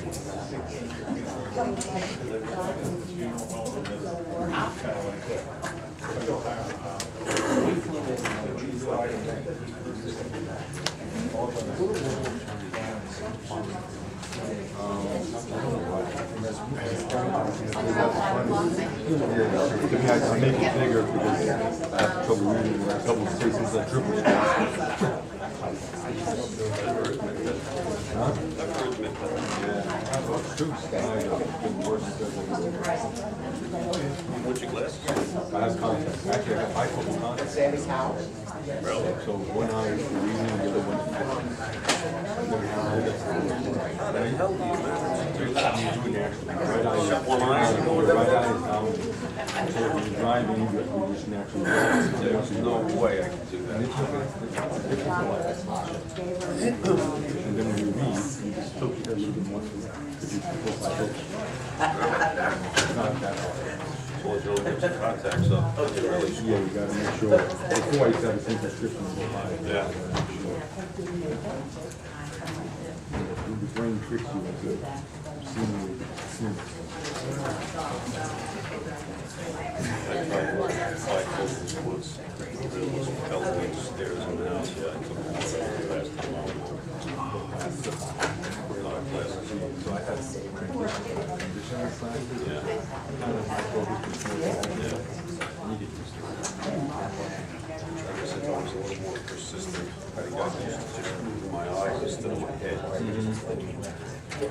I make it bigger because I have trouble reading a couple of spaces that triple. What's your glass? I have contacts. Actually, I have bifocal contacts. Really? So one eye is for reading, the other one is How the hell do you manage to do that? you do it naturally. Right eye, Shut one eye and go the right down. eye is down. So if you're driving, you just naturally. There's no way I can do And that. it's and then when you read, you just tilt your head a little bit more. Because you tilt my head. It's not that hard. So it's really good to contacts up. You really Yeah, you gotta make sure. Before I used to have the same prescription for my. Yeah. The brain tricks you into seeing it. I tried bifocals once. There was elevator stairs in the house. Yeah, I took them all last time out. Glasses. So I had conditioner classes. Yeah. Kind of like focus control. Yeah. You get used to it. I guess if I was a little more persistent, I got used to just moving my eyes instead of my head. Yeah.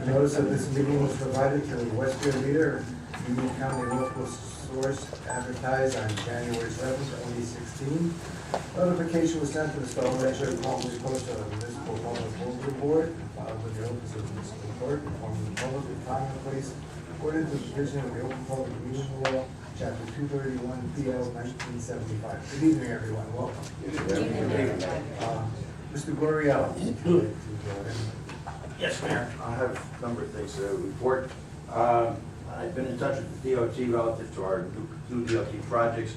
Notice of this meeting was provided to the Westfield Leader, Union County Local Source, advertised on January 7th, 2016. Notification was sent to the Stone Rancher Property Post of the Municipal Public Bulletin Board, and filed with the Office of the Municipal Clerk, informing the public of time and place according to the provision of the Open Public Meeting Law, Chapter 231, PL 1975. Good evening, everyone. Welcome. Mr. Goriello. Yes, Mayor. I have a number of things to report. I've been in touch with the DOT relative to our new DOT projects.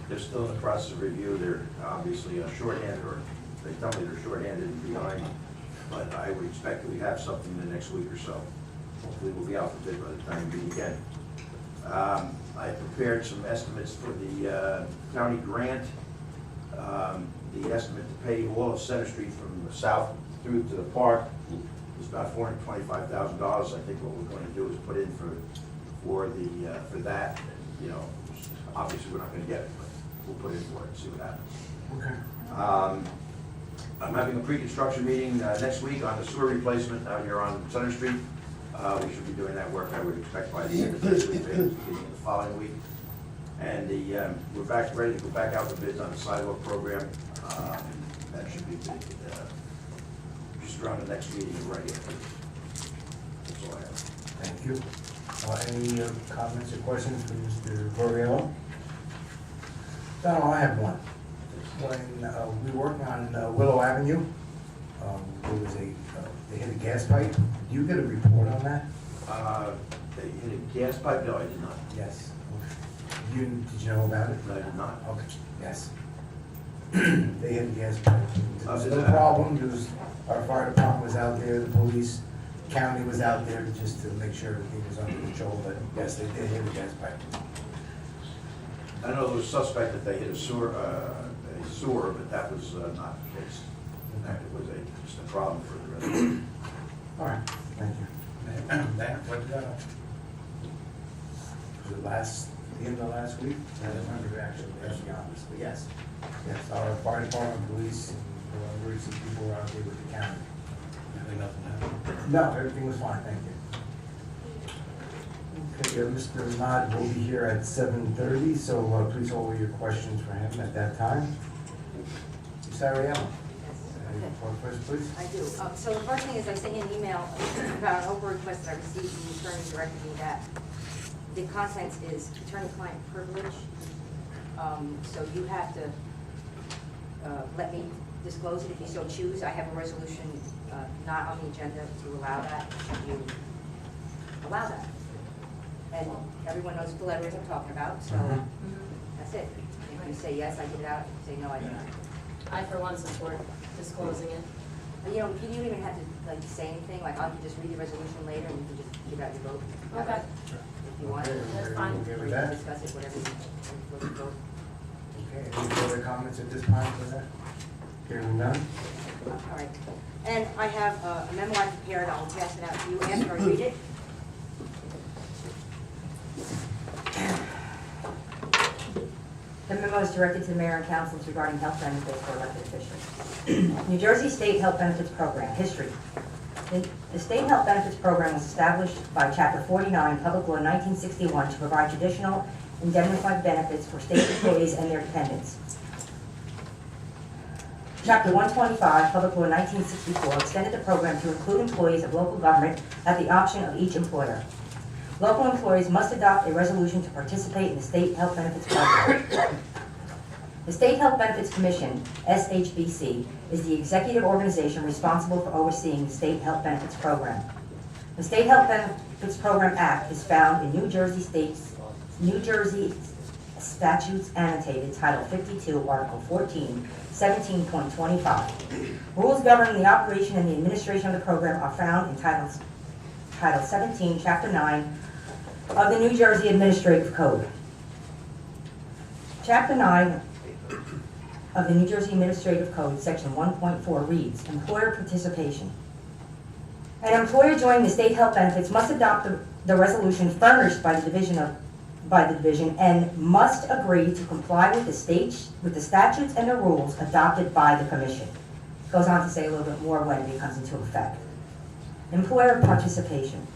They're still in the process of review. They're obviously shorthanded, or they tell me they're shorthanded and behind. But I would expect that we have something in the next week or so. Hopefully we'll be out for bid by the time we meet again. I prepared some estimates for the county grant. The estimate to pay all of Center Street from the south through to the park is about $425,000. I think what we're going to do is put in for that. You know, obviously we're not going to get it, but we'll put in for it and see what happens. Okay. I'm having a pre-construction meeting next week on the sewer replacement out here on Center Street. We should be doing that work, I would expect, by the end of this week, maybe beginning of the following week. And we're ready to go back out to bids on the sidewalk program. That should be just around the next meeting, we're ready. That's all I have. Thank you. Any comments or questions for Mr. Goriello? No, I have one. When we were working on Willow Avenue, there was they hit a gas pipe. Did you get a report on that? They hit a gas pipe? No, I did not. Yes. Did you know about it? No, I did not. Okay, yes. They hit a gas pipe. There was no Okay. problem, our fire department was out there, the police, county was out there just to make sure everything was under control, but yes, they did hit a gas pipe. I know there was a suspect that they hit a sewer, but that was not the case. In fact, it was just a problem for the residents. All right, thank you. Mayor, what did that? Was it the end of last week? I don't remember actually, to be honest, but yes. Yes, our fire department, police, and emergency people were out there with the county. Nothing happened? No, everything was fine, thank you. Okay, Mr. Nod will be here at 7:30, so please hold your questions for him at that time. Ms. Ariella? First, please. I do. So the first thing is I sent you an email about an over request that I received from the attorney directing me that the contents is attorney-client privilege. So you have to let me disclose it if you so choose. I have a resolution not on the agenda to allow that. Should you allow that? And everyone knows what the letter is I'm talking about. So, That's it. If you say yes, I get it out. If you say no, I don't. I, for one, support disclosing it. But you know, you don't even have to like say anything, like I can just read the resolution later and you can just give out your vote. Okay. If you want. Okay, That's everybody fine. okay Or with you can that? discuss it, whatever you vote. Okay, any further comments at this time for that? Hearing none? All right. And I have a memo I prepared, I'll pass it out to you after I read it. The memo is directed to the mayor and councils regarding health benefits for elected officials. New Jersey State Health Benefits Program, history. The State Health Benefits Program was established by Chapter 49, Public Law 1961, to provide traditional indemnified benefits for state employees and their dependents. Chapter 125, Public Law 1964, extended the program to include employees of local government at the option of each employer. Local employees must adopt a resolution to participate in the State Health Benefits Program. The State Health Benefits Commission, SHBC, is the executive organization responsible for overseeing the State Health Benefits Program. The State Health Benefits Program Act is found in New Jersey Statutes Annotated, Title 52, Article 14, 17.25. Rules governing the operation and the administration of the program are found in Title 17, Chapter 9 of the New Jersey Administrative Code. Chapter 9 of the New Jersey Administrative Code, Section 1.4 reads, Employer Participation. An employer joining the state health benefits must adopt the resolution furnished by the division and must agree to comply with the statutes and the rules adopted by the commission. It goes on to say a little bit more when it comes into effect. Employer participation.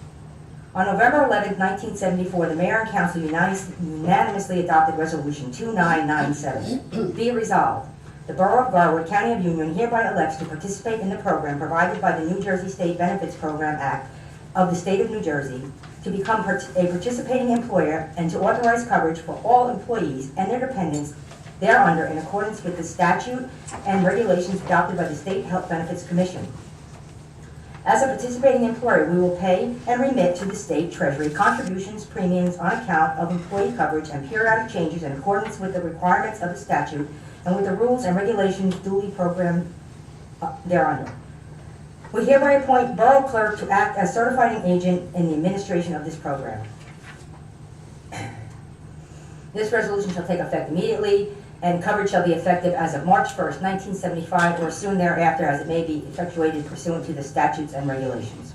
On November 11, 1974, the mayor and council unanimously adopted Resolution 2997. Be it resolved, the Borough of Garwood, County of Union hereby elects to participate in the program provided by the New Jersey State Benefits Program Act of the State of New Jersey, to become a participating employer and to authorize coverage for all employees and their dependents thereunder in accordance with the statute and regulations adopted by the State Health Benefits Commission. As a participating employer, we will pay and remit to the state treasury contributions, premiums on account of employee coverage and periodic changes in accordance with the requirements of the statute and with the rules and regulations duly programmed thereunder. We hereby appoint Borough Clerk to act as certifying agent in the administration of this program. This resolution shall take effect immediately, and coverage shall be effective as of March 1st, 1975, or soon thereafter, as it may be effectuated pursuant to the statutes and regulations.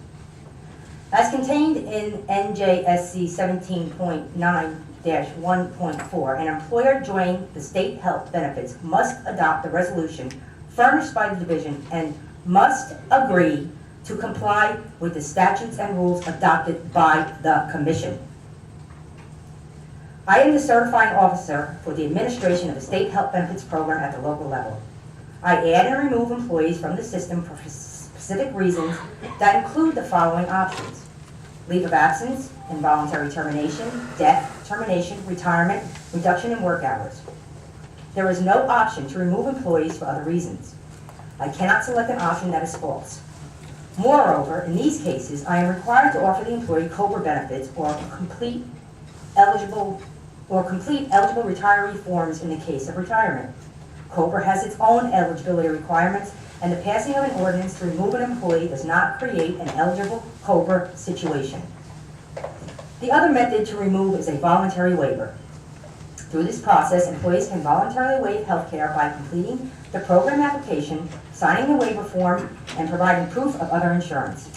As contained in NJSC 17.9-1.4, an employer joining the state health benefits must adopt the resolution furnished by the division and must agree to comply with the statutes and rules adopted by the commission. I am the certifying officer for the administration of the state health benefits program at the local level. I add and remove employees from the system for specific reasons that include the following options: leave of absence, involuntary termination, death, termination, retirement, reduction in work hours. There is no option to remove employees for other reasons. I cannot select an option that is false. Moreover, in these cases, I am required to offer the employee COBRA benefits or complete eligible retiree forms in the case of retirement. COBRA has its own eligibility requirements, and the passing of an ordinance to remove an employee does not create an eligible COBRA situation. The other method to remove is a voluntary waiver. Through this process, employees can voluntarily waive health care by completing the program application, signing the waiver form, and providing proof of other insurance.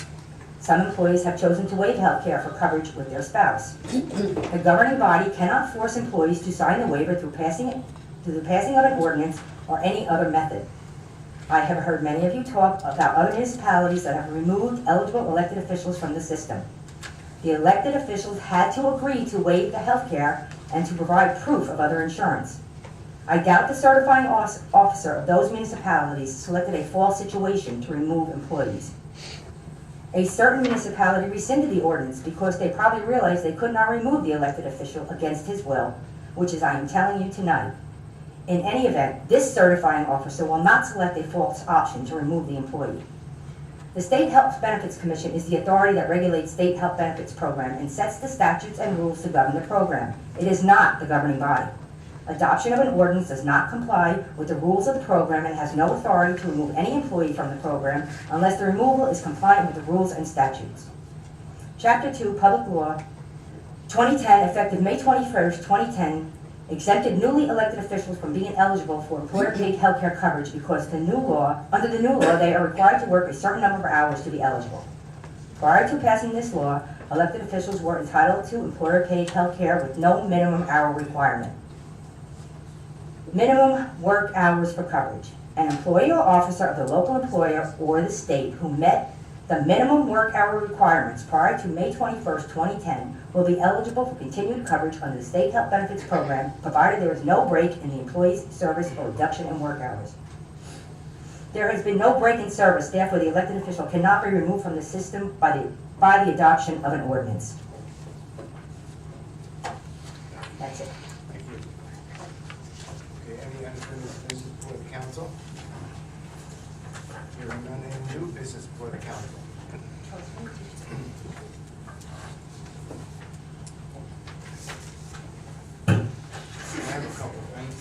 Some employees have chosen to waive health care for coverage with their spouse. The governing body cannot force employees to sign the waiver through the passing of an ordinance or any other method. I have heard many of you talk about other municipalities that have removed eligible elected officials from the system. The elected officials had to agree to waive the health care and to provide proof of other insurance. I doubt the certifying officer of those municipalities selected a false situation to remove employees. A certain municipality rescinded the ordinance because they probably realized they could not remove the elected official against his will, which is I am telling you tonight. In any event, this certifying officer will not select a false option to remove the employee. The State Health Benefits Commission is the authority that regulates state health benefits program and sets the statutes and rules to govern the program. It is not the governing body. Adoption of an ordinance does not comply with the rules of the program and has no authority to remove any employee from the program unless the removal is compliant with the rules and statutes. Chapter 2, Public Law 2010, effective May 21st, 2010, exempted newly elected officials from being eligible for employer-paid health care coverage because under the new law, they are required to work a certain number of hours to be eligible. Prior to passing this law, elected officials were entitled to employer-paid health care with no minimum hour requirement. Minimum work hours for coverage. An employee or officer of the local employer or the state who met the minimum work hour requirements prior to May 21st, 2010 will be eligible for continued coverage under the state health benefits program, provided there is no break in the employee's service or reduction in work hours. There has been no break in service, therefore the elected official cannot be removed from the system by the adoption of an ordinance. That's it. Thank you. Okay, any unfinished business before the council? Hearing none, any new business before the council? I have a couple of things.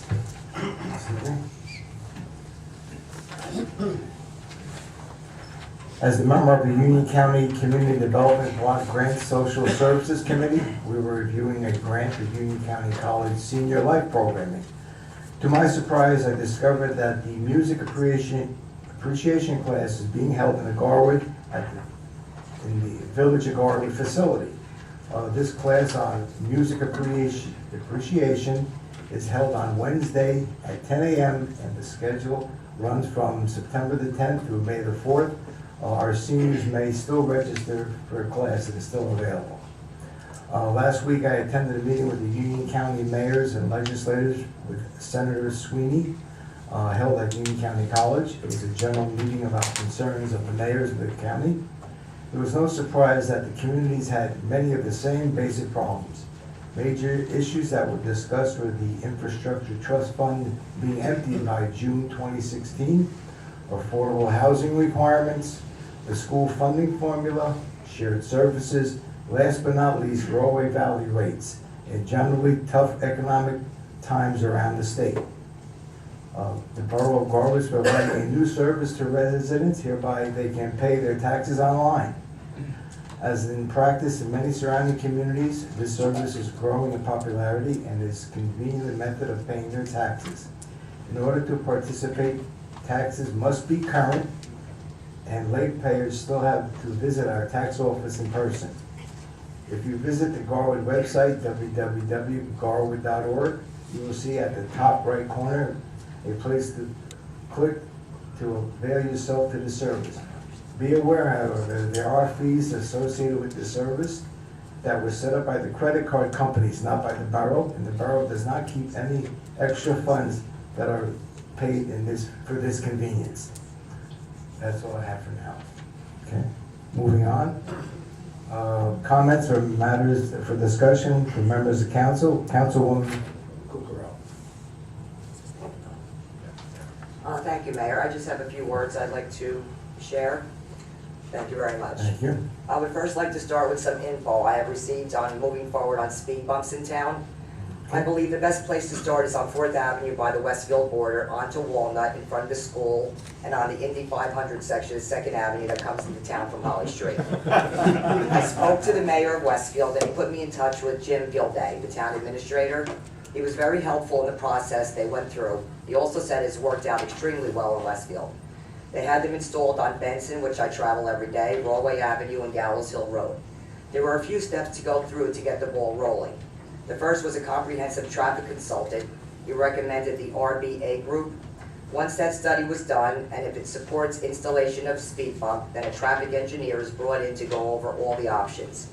As a member of the Union County Community Development Block Grant Social Services Committee, we were reviewing a grant for Union County College Senior Life Programming. To my surprise, I discovered that the music appreciation class is being held in the Garwood in the Village of Garwood facility. This class on music appreciation is held on Wednesday at 10 a.m. and the schedule runs from September the 10th through May the 4th. Our seniors may still register for a class that is still available. Last week I attended a meeting with the Union County mayors and legislators with Senator Sweeney held at Union County College. It was a general meeting about concerns of the mayors of the county. It was no surprise that the communities had many of the same basic problems. Major issues that were discussed were the infrastructure trust fund being emptied by June 2016, affordable housing requirements, the school funding formula, shared services, last but not least, Railway Valley rates, and generally tough economic times around the state. The Borough of Garwood is providing a new service to residents, hereby they can pay their taxes online. As in practice in many surrounding communities, this service is growing in popularity and is a convenient method of paying their taxes. In order to participate, taxes must be current, and late payers still have to visit our tax office in person. If you visit the Garwood website, www.garwood.org, you will see at the top right corner a place to click to avail yourself to the service. Be aware, however, there are fees associated with the service that were set up by the credit card companies, not by the borough, and the borough does not keep any extra funds that are paid for this convenience. That's all I have for now. Okay, moving on. Comments or matters for discussion from members of council. Councilwoman Kukrow. Thank you, Mayor. I just have a few words I'd like to share. Thank you very much. Thank you. I would first like to start with some info I have received on moving forward on speed bumps in town. I believe the best place to start is on 4th Avenue by the Westfield border onto Walnut in front of the school and on the Indy 500 section of 2nd Avenue that comes into town from Holly Street. I spoke to the mayor of Westfield and he put me in touch with Jim Gilday, the town administrator. He was very helpful in the process they went through. He also said it's worked out extremely well in Westfield. They had them installed on Benson, which I travel every day, Broadway Avenue and Gallows Hill Road. There were a few steps to go through to get the ball rolling. The first was a comprehensive traffic consultant. He recommended the RBA group. Once that study was done, and if it supports installation of speed bump, then a traffic engineer is brought in to go over all the options.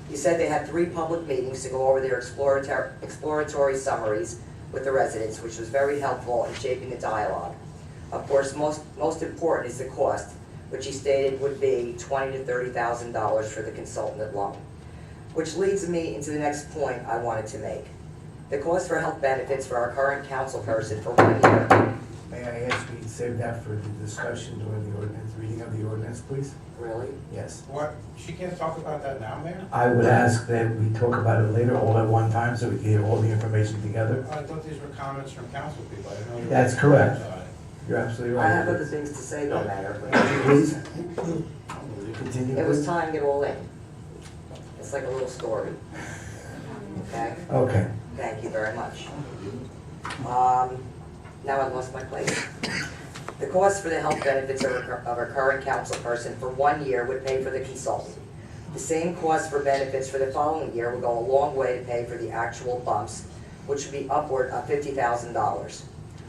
He said they had 3 public meetings to go over their exploratory summaries with the residents, which was very helpful in shaping the dialogue. Of course, most important is the cost, which he stated would be $20,000 to $30,000 for the consultant alone. Which leads me into the next point I wanted to make. The cost for health benefits for our current council person for 1 year May I ask you to save that for the discussion during the ordinance, reading of the ordinance, please? Really? Yes. What, she can't talk about that now, Mayor? I would ask that we talk about it later, all at one time, so we can get all the information together. I thought these were comments from council people. I didn't know you were. That's correct. You're absolutely I have right. other things to say though, Mayor. Please, continue. It was please. tying it all in. It's like a little story. Okay? Okay. Thank you very much. Now I've lost my place. The cost for the health benefits of a current council person for 1 year would pay for the consultant. The same cost for benefits for the following year would go a long way to pay for the actual bumps, which would be upward of $50,000.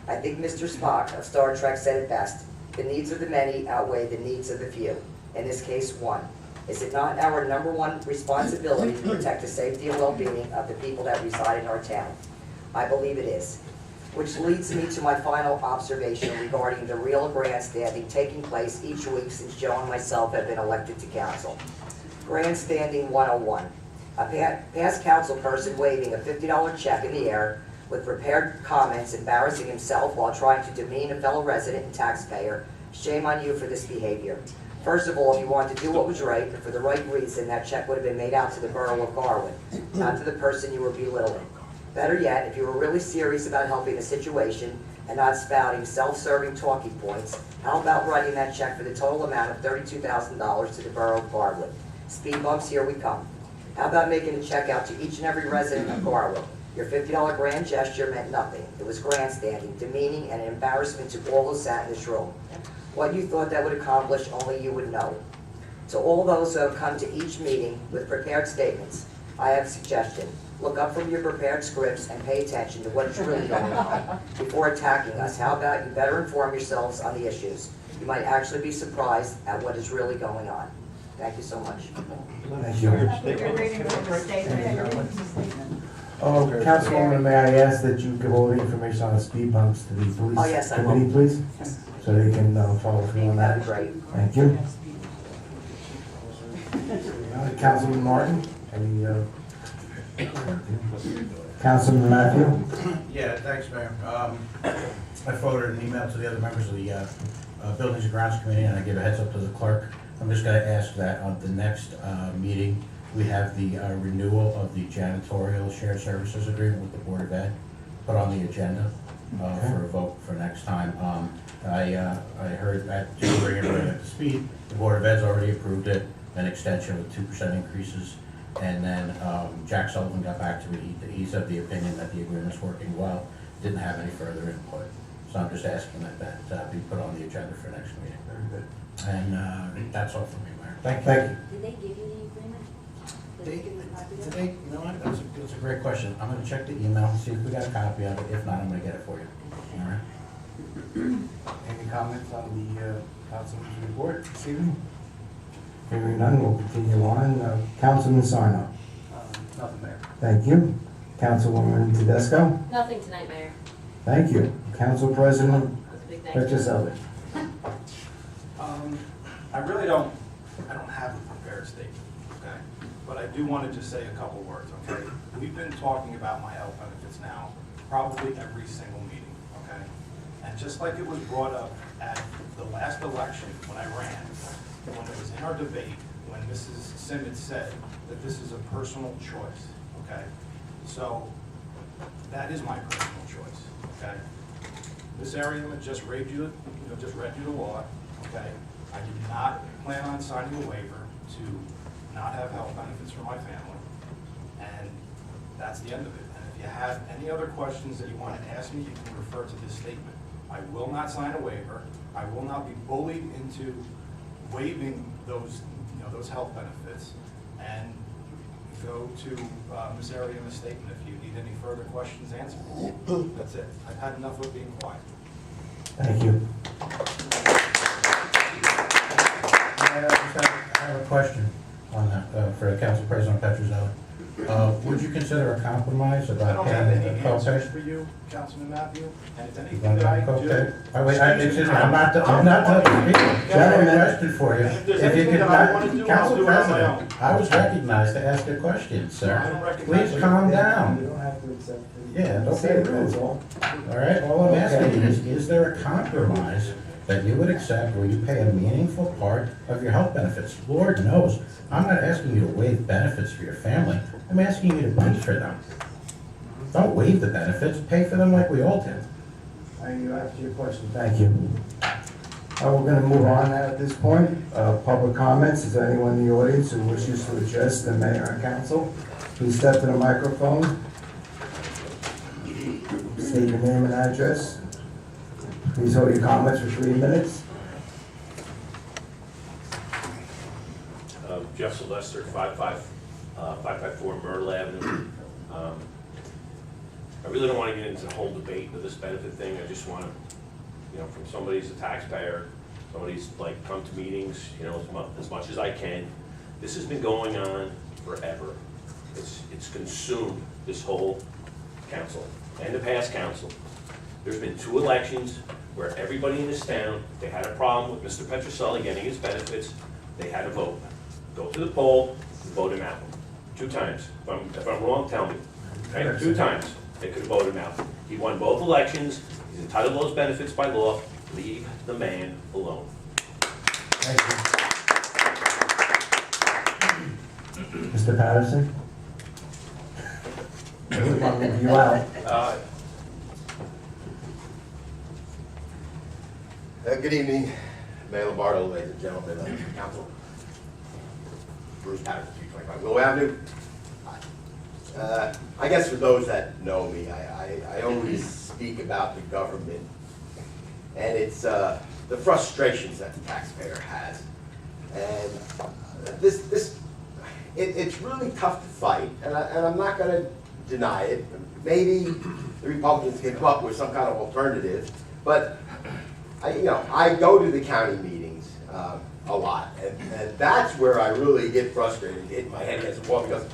I think Mr. Spock of Star Trek said it best: the needs of the many outweigh the needs of the few. In this case, one. Is it not our number one responsibility to protect the safety and well-being of the people that reside in our town? I believe it is. Which leads me to my final observation regarding the real grandstanding taking place each week since Joe and myself have been elected to council. Grandstanding 101. A past council person waving a $50 check in the air with prepared comments embarrassing himself while trying to demean a fellow resident and taxpayer. Shame on you for this behavior. First of all, if you wanted to do what was right, and for the right reason, that check would have been made out to the Borough of Garwood, not to the person you were belittling. Better yet, if you were really serious about helping the situation and not spouting self-serving talking points, how about writing that check for the total amount of $32,000 to the Borough of Garwood? Speed bumps, here we come. How about making a check out to each and every resident of Garwood? Your $50 grand gesture meant nothing. It was grandstanding, demeaning, and an embarrassment to all who sat in this room. What you thought that would accomplish, only you would know. To all those who have come to each meeting with prepared statements, I have a suggestion. Look up from your prepared scripts and pay attention to what's really going on before attacking us. How about you better inform yourselves on the issues? You might actually be surprised at what is really going on. Thank you so much. Thank you. Oh, Councilwoman, may I ask that you give all the information on the speed bumps to the police Oh, yes, I will. committee, please? So they can follow through on that. That'd be great. Thank you. Councilman Martin, any, Councilman Matthew? Yeah, thanks, Mayor. I forwarded an email to the other members of the Buildings and Grounds Committee, and I gave a heads up to the clerk. I'm just gonna ask that on the next meeting, we have the renewal of the janitorial shared services agreement with the Board of Ed put on the agenda for a vote for next time. I heard that, just to bring everybody up to speed, the Board of Ed's already approved it, an extension with 2% increases. And then Jack Sullivan got back to me. He's of the opinion that the agreement's working well, didn't have any further input. So I'm just asking that that be put on the agenda for next meeting. Very good. And that's all from me, Mayor. Thank you. Did they give you the agreement? Did they give you a copy of it? You know what, that's a great question. I'm gonna check the email, see if we got a copy of it. If not, I'm gonna get it for you. All right? Any comments on the councilman's report this evening? Hearing none, we'll continue on. Councilman Sarno. Nothing there. Thank you. Councilwoman Tedesco. Nothing tonight, Mayor. Thank you. Council President That's a big thank you. Petroselli. I really don't have a prepared statement, okay? But I do want to just say a couple words, okay? We've been talking about my health benefits now probably every single meeting, okay? And just like it was brought up at the last election when I ran, when it was in our debate, when Mrs. Simmons said that this is a personal choice, okay? So that is my personal choice, okay? Ms. Ariam just read you the law, okay? I did not plan on signing a waiver to not have health benefits for my family, and that's the end of it. And if you have any other questions that you want to ask me, you can refer to this statement. I will not sign a waiver. I will not be bullied into waiving those health benefits. And go to Ms. Ariam's statement if you need any further questions answered. That's it. I've had enough of being quiet. Thank you. I have a question on that, for Council President Petrozelli. Would you consider a compromise I about don't have paying any the answers copay? for you, Councilman Matthew, and if You anything want that I that do. copay? Oh, wait, excuse me, I'm not touching people. I have a question for you. And if there's If you anything could that I not- wanna do, I'll Council do it on my President, own. I was recognized to ask a question, I sir. don't recognize Please you. calm You down. don't have to accept it. Yeah, don't be Say it, rude. that's all. All right, all I'm asking is there a compromise that you would accept where you pay a meaningful part of your health benefits? Lord knows, I'm not asking you to waive benefits for your family. I'm asking you to pay for them. Don't waive the benefits, pay for them like we all did. You answered your question, thank you. We're gonna move on at this point. Public comments, is there anyone in the audience who wishes to address the mayor and council? Please step to the microphone. State your name and address. Please hold your comments for 3 minutes. Jeff Sylvester, 554 Myrtle Avenue. I really don't want to get into the whole debate of this benefit thing. I just want to, from somebody who's a taxpayer, somebody's like come to meetings, as much as I can. This has been going on forever. It's consumed this whole council and the past council. There's been 2 elections where everybody in this town, if they had a problem with Mr. Petroselli getting his benefits, they had to vote. Go to the poll and vote him out. 2 times. If I'm wrong, tell me. Okay? 2 times they could have voted him out. He won both elections. He's entitled to those benefits by law. Leave the man alone. Thank you. Mr. Patterson? I really want to leave you out. Good evening, Mayor Lombardo, ladies and gentlemen of the council. Bruce Patterson, 325 Willow Avenue. I guess for those that know me, I always speak about the government and it's the frustrations that the taxpayer has. And it's really tough to fight, and I'm not going to deny it. Maybe the Republicans can come up with some kind of alternative, but I go to the county meetings a lot, and that's where I really get frustrated, hitting my head against the wall, because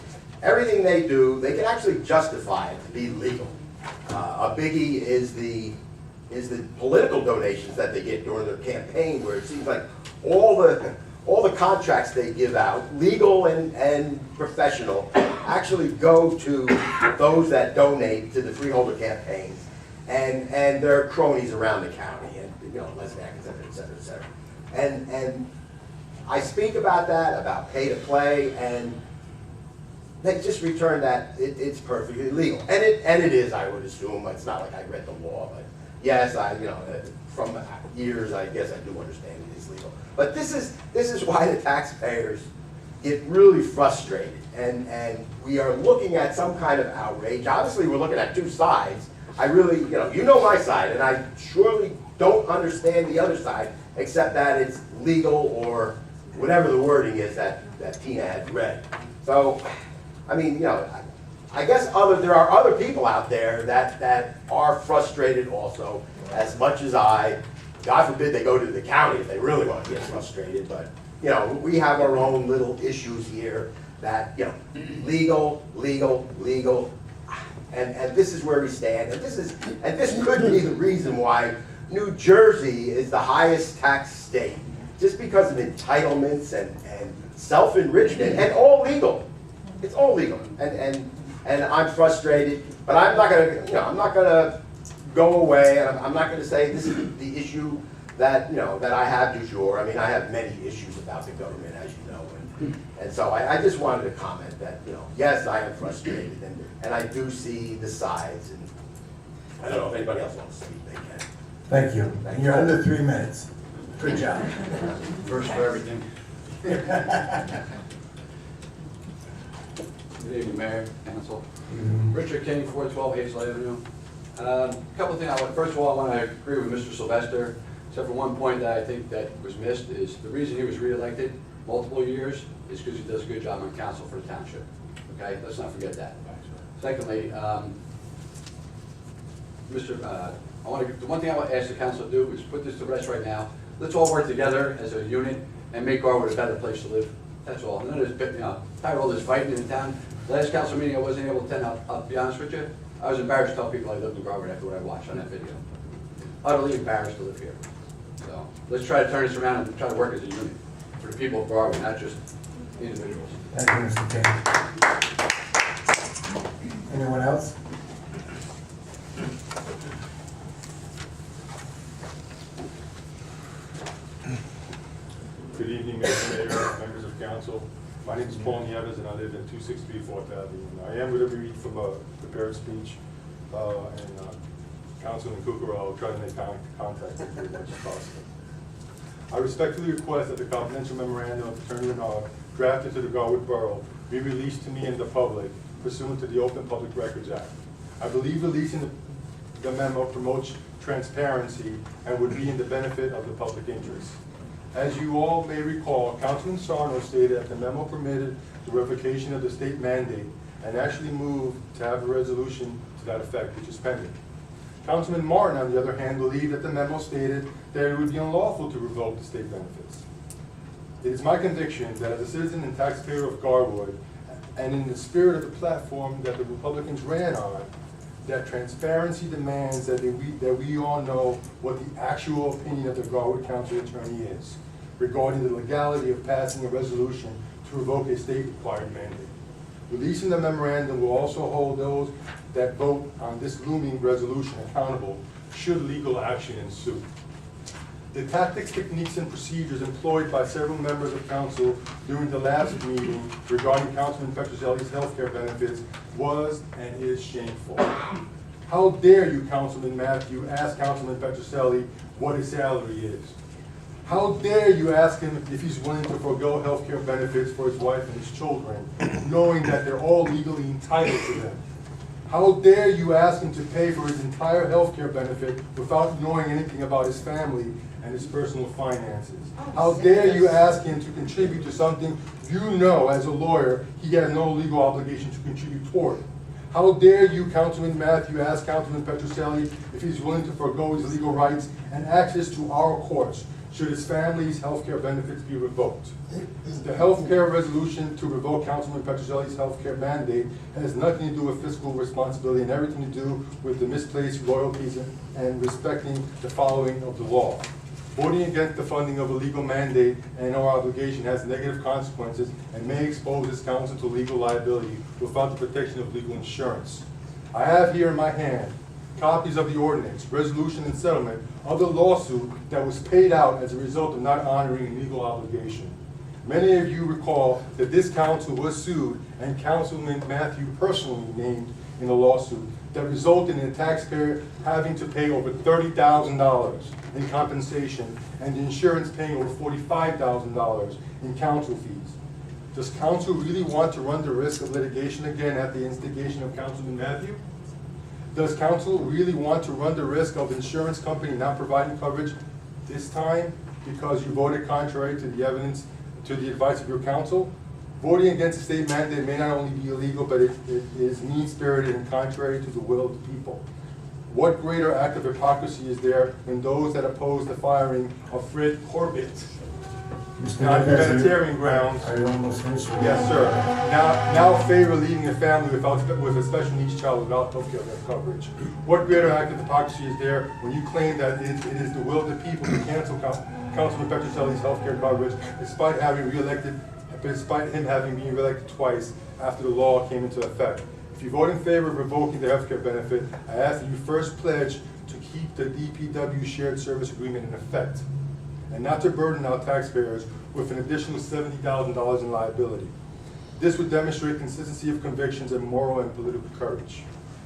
everything they do, they can actually justify it to be legal. A biggie is the political donations that they get during their campaign, where it seems like all the contracts they give out, legal and professional, actually go to those that donate to the freeholder campaigns and their cronies around the county, and Lesnack, et cetera, et cetera, et cetera. And I speak about that, about pay to play, and they just return that it's perfectly legal, and it is. I would assume it's not like I read the law, but yes, from years I guess I do understand it is legal. But this is why the taxpayers get really frustrated, and we are looking at some kind of outrage. Obviously, we're looking at 2 sides. I really, you know my side, and I surely don't understand the other side, except that it's legal or whatever the wording is that Tina had read. So, I mean, I guess there are other people out there that are frustrated also, as much as I. God forbid they go to the county if they really want to get frustrated, but we have our own little issues here that legal, and this is where we stand, and this could be the reason why New Jersey is the highest tax state, just because of entitlements and self-enrichment, and all legal. It's all legal, and I'm frustrated, but I'm not gonna go away, and I'm not gonna say this is the issue that that I have du jour. I mean, I have many issues about the government, as you know, and so I just wanted to comment that yes, I am frustrated, and I do see the sides, and I don't know if anybody else wants to speak, they can. Thank you. You're under 3 minutes. Good job. First for everything. Good evening, Mayor, Council. Richard King, 412 Hazel Avenue. A couple of things. First of all, I want to agree with Mr. Sylvester, except for one point that I think that was missed, is the reason he was reelected multiple years is because he does a good job on council for the township. Okay, let's not forget that. Secondly, the one thing I want to ask the council to do is put this to rest right now. Let's all work together as a unit and make Garwood a better place to live. That's all. None of this, tired of all this fighting in the town. Last council meeting, I wasn't able to attend, I'll be honest with you. I was embarrassed to tell people I lived in Garwood after what I watched on that video. Utterly embarrassed to live here. So let's try to turn this around and try to work as a unit for the people of Garwood, not just individuals. Thank you, Mr. King. Anyone else? Good evening, Mr. Mayor, members of council. My name is Paul Nieves, and I live in 263 4th Avenue. I am going to read from a prepared speech, and Councilman Cooker, I'll try to make contact with you as much as possible. I respectfully request that the confidential memorandum of Attorney Renard drafted to the Garwood Borough be released to me and the public pursuant to the Open Public Records Act. I believe releasing the memo promotes transparency and would be in the benefit of the public interest. As you all may recall, Councilman Sarno stated that the memo permitted the revocation of the state mandate and actually moved to have a resolution to that effect, which is pending. Councilman Martin, on the other hand, believed that the memo stated that it would be unlawful to revoke the state benefits. It is my conviction that as a citizen and taxpayer of Garwood, and in the spirit of the platform that the Republicans ran on, that transparency demands that we all know what the actual opinion of the Garwood County Attorney is regarding the legality of passing a resolution to revoke a state-required mandate. Releasing the memorandum will also hold those that vote on this looming resolution accountable should legal action ensue. The tactics, techniques, and procedures employed by several members of council during the last meeting regarding Councilman Petrozelli's health care benefits was and is shameful. How dare you, Councilman Matthew, ask Councilman Petrozelli what his salary is? How dare you ask him if he's willing to forego health care benefits for his wife and his children, knowing that they're all legally entitled to them? How dare you ask him to pay for his entire health care benefit without knowing anything about his family and his personal finances? How dare you ask him to contribute to something you know as a lawyer he has no legal obligation to contribute toward? How dare you, Councilman Matthew, ask Councilman Petrozelli if he's willing to forego his legal rights and access to our courts should his family's health care benefits be revoked? The health care resolution to revoke Councilman Petrozelli's health care mandate has nothing to do with fiscal responsibility and everything to do with the misplaced loyalties and respecting the following of the law. Voting against the funding of a legal mandate and our obligation has negative consequences and may expose this council to legal liability without the protection of legal insurance. I have here in my hand copies of the ordinance, resolution, and settlement of the lawsuit that was paid out as a result of not honoring a legal obligation. Many of you recall that this council was sued and Councilman Matthew personally named in the lawsuit that resulted in the taxpayer having to pay over $30,000 in compensation and the insurance paying over $45,000 in counsel fees. Does council really want to run the risk of litigation again at the instigation of Councilman Matthew? Does council really want to run the risk of insurance company not providing coverage this time because you voted contrary to the evidence, to the advice of your counsel? Voting against a state mandate may not only be illegal, but it is mean-spirited and contrary to the will of the people. What greater act of hypocrisy is there than those that oppose the firing of Fred Corbett on humanitarian grounds? Are you almost finished? Yes, sir. Now favor leaving a family with a special needs child without health care coverage. What greater act of hypocrisy is there when you claim that it is the will of the people to cancel Councilman Petrozelli's health care coverage despite him having been reelected twice after the law came into effect? If you vote in favor of revoking the health care benefit, I ask that you first pledge to keep the DPW shared service agreement in effect and not to burden our taxpayers with an additional $70,000 in liability. This would demonstrate consistency of convictions and moral and political courage.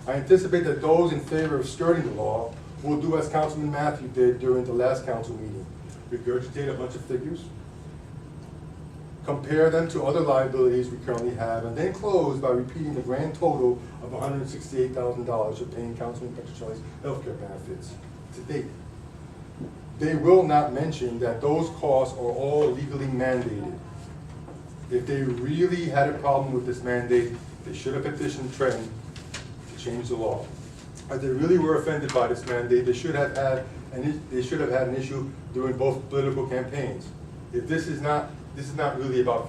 I anticipate that those in favor of skirting the law will do as Councilman Matthew did during the last council meeting, regurgitate a bunch of figures, compare them to other liabilities we currently have, and then close by repeating the grand total of $168,000 for paying Councilman Petrozelli's health care benefits to date. They will not mention that those costs are all legally mandated. If they really had a problem with this mandate, they should have petitioned Trenton to change the law. If they really were offended by this mandate, they should have had an issue during both political campaigns. If this is not this is not really about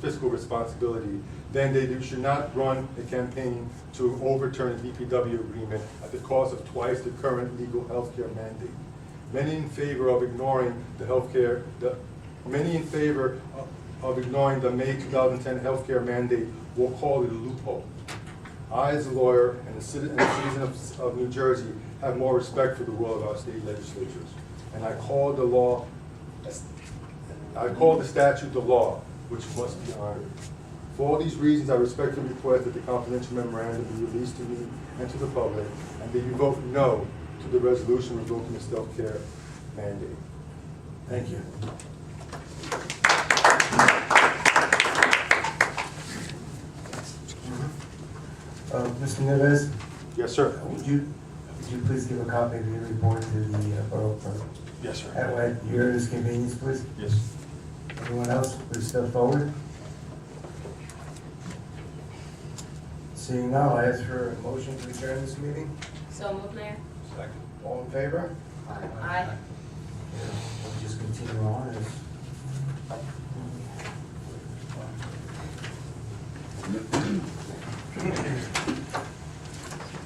fiscal responsibility, then they should not run a campaign to overturn the DPW agreement at the cost of twice the current legal healthcare mandate. Many in favor of ignoring the May 2010 healthcare mandate will call it a loophole. I, as a lawyer and a citizen of New Jersey, have more respect for the will of our state legislatures. And I call the statute the law, which must be honored. For all these reasons, I respectfully request that the confidential memorandum be released to me and to the public, and that you vote no to the resolution revoking the healthcare mandate. Thank you. Mr. Neves, Yes, sir. would you please give a copy of your report to the Borough Clerk? Yes, sir. At your earliest convenience, please. Yes. Anyone else, please step forward. Seeing none, I ask for a motion to adjourn this meeting. So moved, Mayor. Second. All in favor? Aye. We'll just continue on as.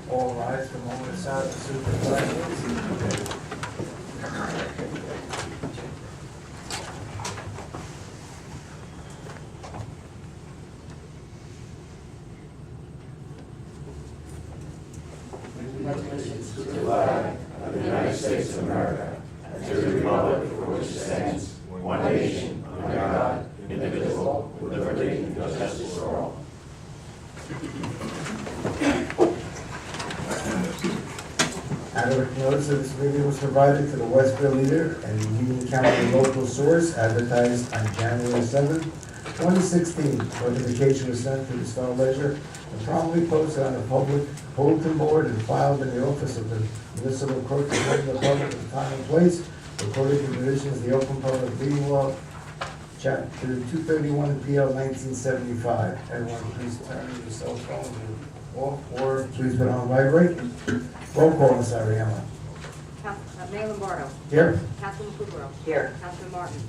All rise for a moment of silence to salute the flag. Adequate notice of this meeting was provided to the Westfield Leader and Union County local source, advertised on January 7th, 2016. Notification was sent to the Star Ledger and promptly posted on the public bulletin board and filed in the office of the municipal clerk of the public at the time and place, according to the provisions of the Open Public Meeting Law, Chapter 231 PL 1975. Everyone, please turn your cell phone off or please put on vibrate. Roll call, Ms. Ariella. Mayor Lombardo. Here. Councilman Kukrow. Here. Councilman Martin.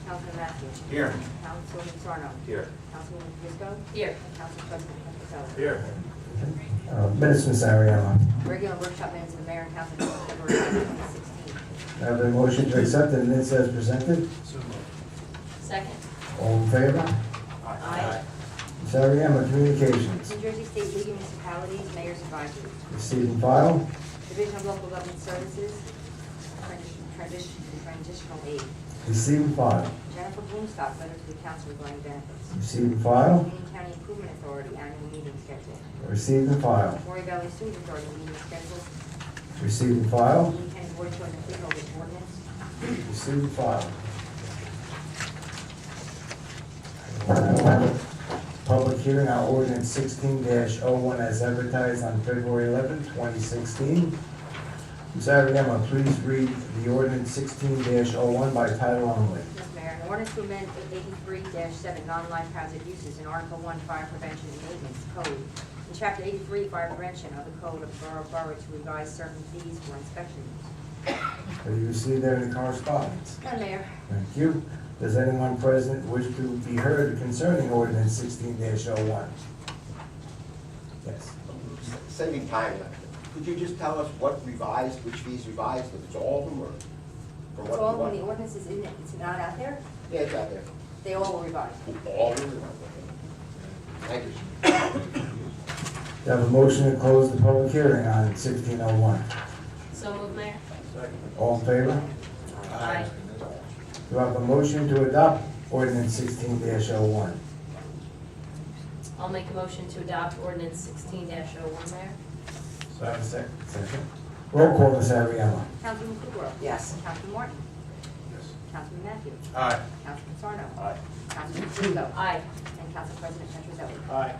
Councilman Matthews. Here. Councilman Sarno. Here. Councilman Fisco. Here. And Council President Petrucelli. Here. Minutes, Ms. Ariella. Regular workshop minutes of the mayor and council meeting February 2016. I have a motion to accept the minutes as presented. Second. All in favor? Aye. Ms. Ariella, communications. New Jersey State League of Municipalities, Mayor's Advisory. Receive and file. Division of Local Government Services, Transitional Aid. Receive and file. Jennifer Bloomstock, letter to the council regarding benefits. Receive and file. Union County Improvement Authority, annual meeting schedule. Receive and file. Maury Valley Sewage Authority, meeting schedule. Receive and file. Union County Board of Children and Legal Ordinance. Receive and file. Public hearing on ordinance 16-01 as advertised on February 11, 2016. Ms. Ariella, please read the ordinance 16-01 by title only. Yes, Mayor, an ordinance to amend 83-7 non-life hazard uses in Article 1 Fire Prevention and Maintenance Code. In Chapter 83 Fire Prevention of the Code of the Borough of Garwood to revise certain fees for inspections. Have you received any correspondence? None, Mayor. Thank you. Does anyone present wish to be heard concerning ordinance 16-01? Yes. Saving time, could you just tell us what revised, which fees revised, if it's all of them, or? from It's what- all what- when the ordinance is in it, it's not out there, Yeah, it's out there. they all were revised. All of them? Thank you. You have a motion to close the public hearing on 1601. So moved, Mayor. All in favor? Aye. Do I have a motion to adopt ordinance 16-01? I'll make a motion to adopt ordinance 16-01, Mayor. So I have a second. Second. Roll call, Ms. Ariella. Councilman Kukrow. Yes. Councilman Martin. Yes. Councilman Matthews. Aye. Councilman Sarno. Aye. Councilman Fisco. Aye. And Council President Petrucelli. Aye.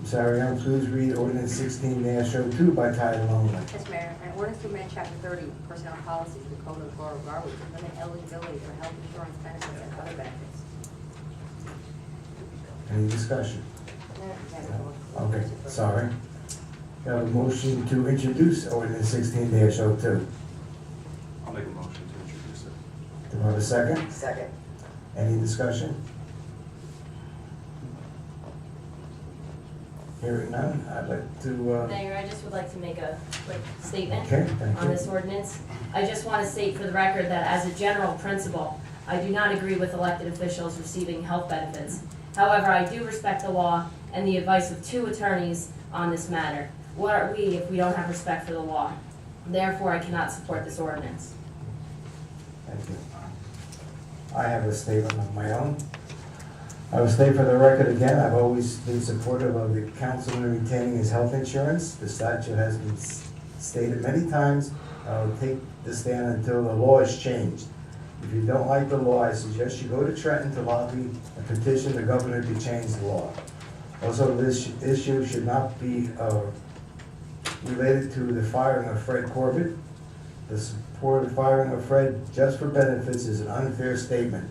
Ms. Ariella, please read ordinance 16-02 by title only. Yes, Mayor, an ordinance to amend Chapter 30 Personnel Policies of the Code of the Borough of Garwood to limit eligibility for health insurance benefits and other benefits. Any discussion? No. Okay, sorry. You have a motion to introduce ordinance 16-02. I'll make a motion to introduce it. Do I have a second? Second. Any discussion? Hearing none, I'd like to, Mayor, I just would like to make a quick statement okay, thank on you. this ordinance. I just want to state for the record that as a general principle, I do not agree with elected officials receiving health benefits. However, I do respect the law and the advice of 2 attorneys on this matter. What are we if we don't have respect for the law? Therefore, I cannot support this ordinance. Thank you. I have a statement of my own. I will state for the record again, I've always been supportive of the councilman retaining his health insurance. The statute has been stated many times. I will take the stand until the law is changed. If you don't like the law, I suggest you go to Trenton to lobby and petition the governor to change the law. Also, this issue should not be related to the firing of Fred Corbett. The support of firing of Fred just for benefits is an unfair statement.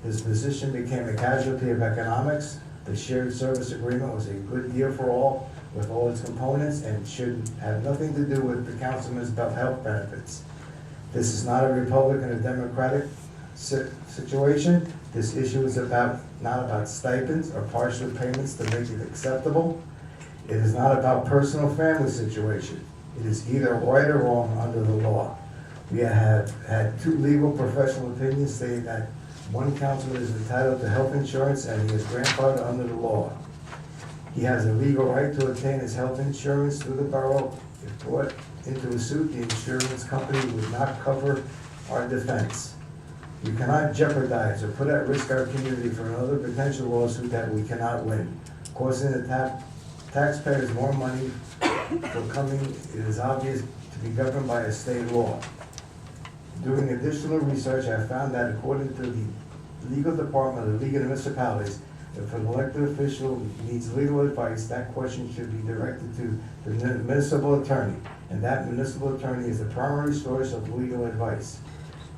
His position became a casualty of economics. The shared service agreement was a good deal for all with all its components and should have nothing to do with the councilman's health benefits. This is not a Republican or Democratic situation. This issue is not about stipends or partial payments to make it acceptable. It is not about personal family situation. It is either right or wrong under the law. We have had 2 legal professional opinions saying that one councilman is entitled to health insurance and he is grandfathered under the law. He has a legal right to obtain his health insurance through the borough. If brought into a suit, the insurance company would not cover our defense. We cannot jeopardize or put at risk our community for another potential lawsuit that we cannot win. Causing the taxpayers more money for coming, it is obvious to be governed by a state law. Doing additional research, I found that according to the legal department of the League of Municipalities, if an elected official needs legal advice, that question should be directed to the municipal attorney, and that municipal attorney is the primary source of legal advice.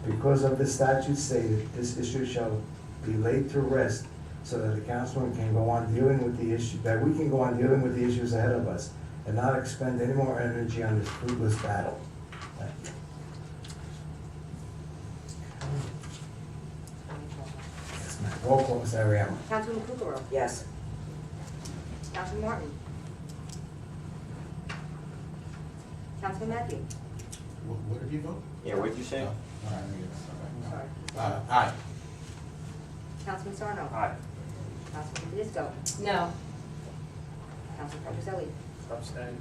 Because of the statute stated, this issue shall be laid to rest so that the councilman can go on dealing with the issue, that we can go on dealing with the issues ahead of us and not expend any more energy on this fruitless battle. Thank you. Yes, ma'am. Roll call, Ms. Ariano. Councilman Kukrow. Yes. Councilman Martin. Councilman Matthew. What did you vote? Yeah, what did you say? Oh, all right, let me get it. Sorry. Aye. Councilman Sarno. Aye. Councilman Disco. No. Councilman Petroselli. Abstain.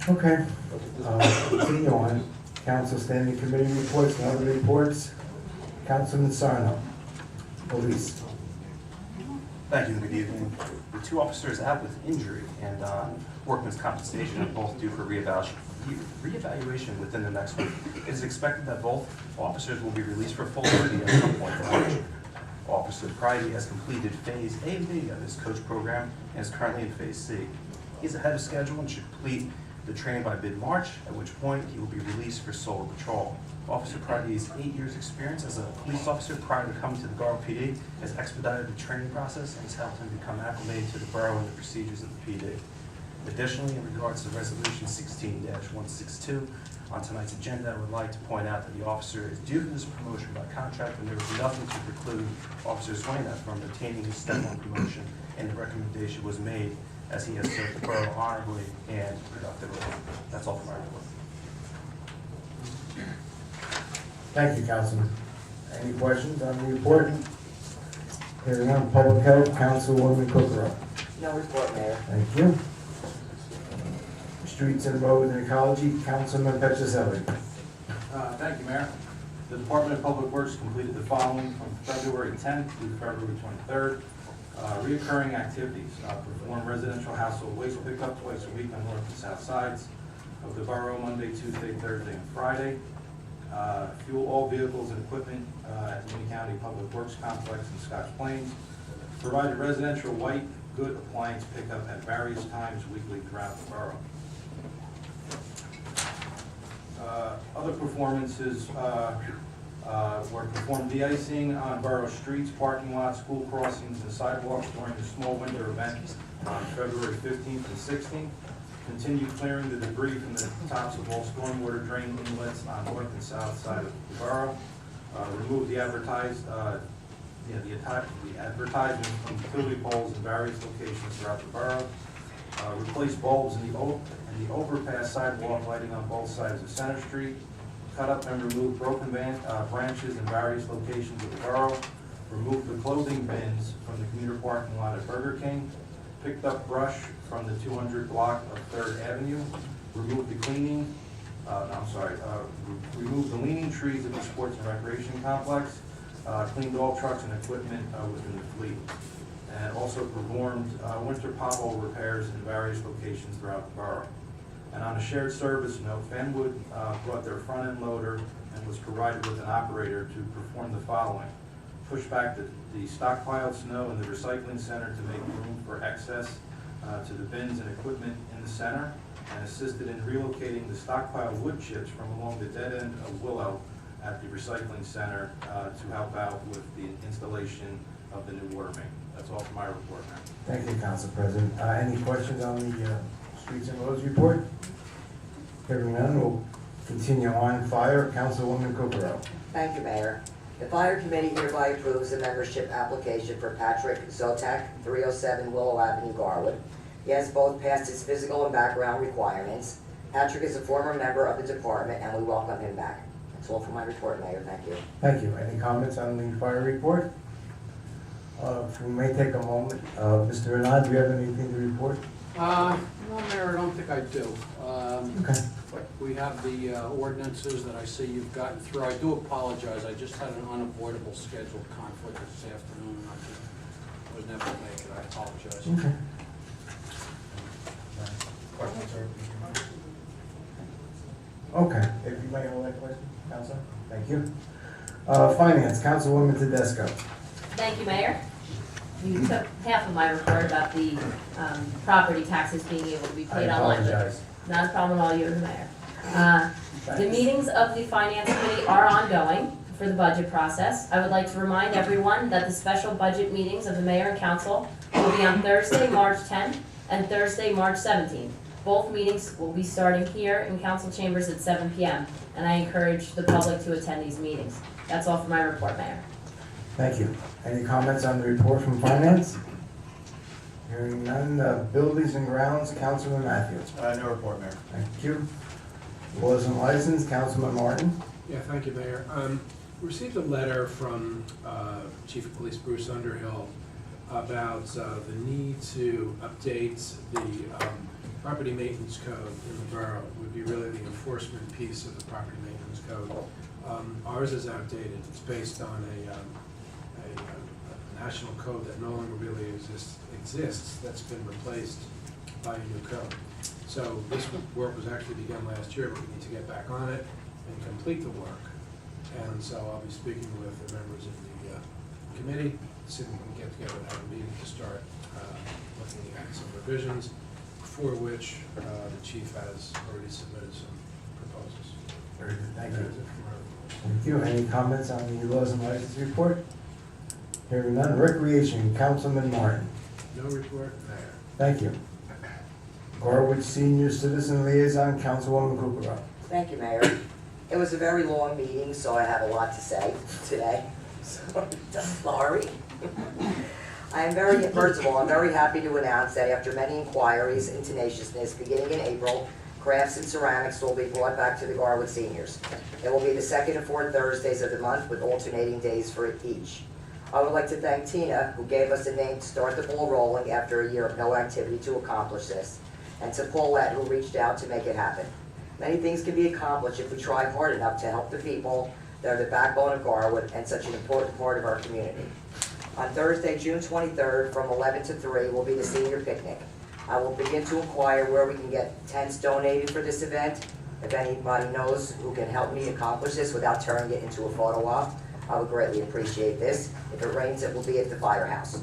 Okay. Continue on. Council Standing Committee reports and other reports. Councilman Sarno. Police. Thank you, and good evening. The 2 officers out with injury and workman's compensation are both due for reevaluation within the next week. It is expected that both officers will be released for full duty at some point in March. Officer Pridey has completed Phase A and B of his coach program and is currently in Phase C. He's ahead of schedule and should complete the training by mid-March, at which point he will be released for solo patrol. Officer Pridey's 8 years' experience as a police officer prior to coming to the Garwood PD has expedited the training process and has helped him become acclimated to the borough and the procedures of the PD. Additionally, in regards to Resolution 16-162, on tonight's agenda, I would like to point out that the officer is due for this promotion by contract, and there is nothing to preclude Officer Swain from obtaining his step-one promotion, and the recommendation was made as he has served the borough honorably and productively. That's all from my report. Thank you, Councilman. Any questions on the report? Hearing none, Public Health, Councilwoman Kukrow. No report, Mayor. Thank you. Streets and Roads and Ecology, Councilman Petroselli. Thank you, Mayor. The Department of Public Works completed the following from February 10th through February 23rd. Reoccurring activities, perform residential household waste pickup twice a week on north and south sides of the borough, Monday, Tuesday, Thursday, and Friday. Fuel all vehicles and equipment at the Union County Public Works Complex in Scotch Plains. Provided residential white good appliance pickup at various times weekly throughout the borough. Other performances, We're performing de-icing on borough streets, parking lots, school crossings, and sidewalks during the small winter event on February 15th and 16th. Continue clearing the debris from the tops of all stormwater drain inlets on north and south side of the borough. Remove the advertisements from utility poles in various locations throughout the borough. Replace bulbs in the overpass sidewalk lighting on both sides of Center Street. Cut up and remove broken branches in various locations of the borough. Remove the clothing bins from the commuter parking lot at Burger King. Picked up brush from the 200 block of 3rd Avenue. Remove the remove the leaning trees at the Sports and Recreation Complex. Cleaned all trucks and equipment within the fleet. And also performed winter pothole repairs in various locations throughout the borough. And on a shared service note, Fenwood brought their front-end loader and was provided with an operator to perform the following. Push back the stockpiled snow in the recycling center to make room for access to the bins and equipment in the center, and assisted in relocating the stockpiled wood chips from along the dead end of Willow at the recycling center to help out with the installation of the new water main. That's all for my report, Mayor. Thank you, Council President. Any questions on the streets and roads report? Hearing none, we'll continue on. Fire, Councilwoman Kukrow. Thank you, Mayor. The Fire Committee hereby approves the membership application for Patrick Zotek, 307 Willow Avenue, Garwood. He has both passed his physical and background requirements. Patrick is a former member of the department, and we welcome him back. That's all for my report, Mayor. Thank you. Thank you. Any comments on the fire report? If we may take a moment. Mr. Renard, do you have anything to report? No, Mayor, I don't think I do. Okay. We have the ordinances that I see you've gotten through. I do apologize, I just had an unavoidable scheduled conflict this afternoon, and I was never able to make it. I apologize. Okay. Okay, if you may hold that question, Councilor. Thank you. Finance, Councilwoman Tedesco. Thank you, Mayor. You took half of my report about the property taxes being able to be paid online. I apologize. Not a problem at all, you're the mayor. The meetings of the Finance Committee are ongoing for the budget process. I would like to remind everyone that the special budget meetings of the mayor and council will be on Thursday, March 10th and Thursday, March 17th. Both meetings will be starting here in council chambers at 7 p.m. and I encourage the public to attend these meetings. That's all for my report, Mayor. Thank you. Any comments on the report from Finance? Hearing none. Buildings and Grounds, Councilman Matthews. No report, Mayor. Thank you. Laws and License, Councilman Martin. Yeah, thank you, Mayor. Received a letter from Chief of Police Bruce Underhill about the need to update the property maintenance code in the borough. It would be really the enforcement piece of the property maintenance code. Ours is outdated. It's based on a national code that no longer really exists, that's been replaced by a new code. So this work was actually begun last year, but we need to get back on it and complete the work. And so I'll be speaking with the members of the committee, see if we can get together and have a meeting to start looking at some revisions, for which the chief has already submitted some proposals. Very good, thank you. That is it from our report. Thank you. Any comments on the Laws and License report? Hearing none. Recreation, Councilman Martin. No report, Mayor. Thank you. Garwood Senior Citizen Liaison, Councilwoman Kukrow. Thank you, Mayor. It was a very long meeting, so I have a lot to say today. Sorry. First of all, I'm very happy to announce that after many inquiries and tenaciousness, beginning in April, crafts and ceramics will be brought back to the Garwood seniors. It will be the second and fourth Thursdays of the month with alternating days for each. I would like to thank Tina, who gave us a name to start the ball rolling after a year of no activity to accomplish this, and to Paulette, who reached out to make it happen. Many things can be accomplished if we try hard enough to help the people that are the backbone of Garwood and such an important part of our community. On Thursday, June 23rd, from 11 to 3, will be the senior picnic. I will begin to inquire where we can get tents donated for this event. If anybody knows who can help me accomplish this without turning it into a photo op, I would greatly appreciate this. If it rains, it will be at the firehouse.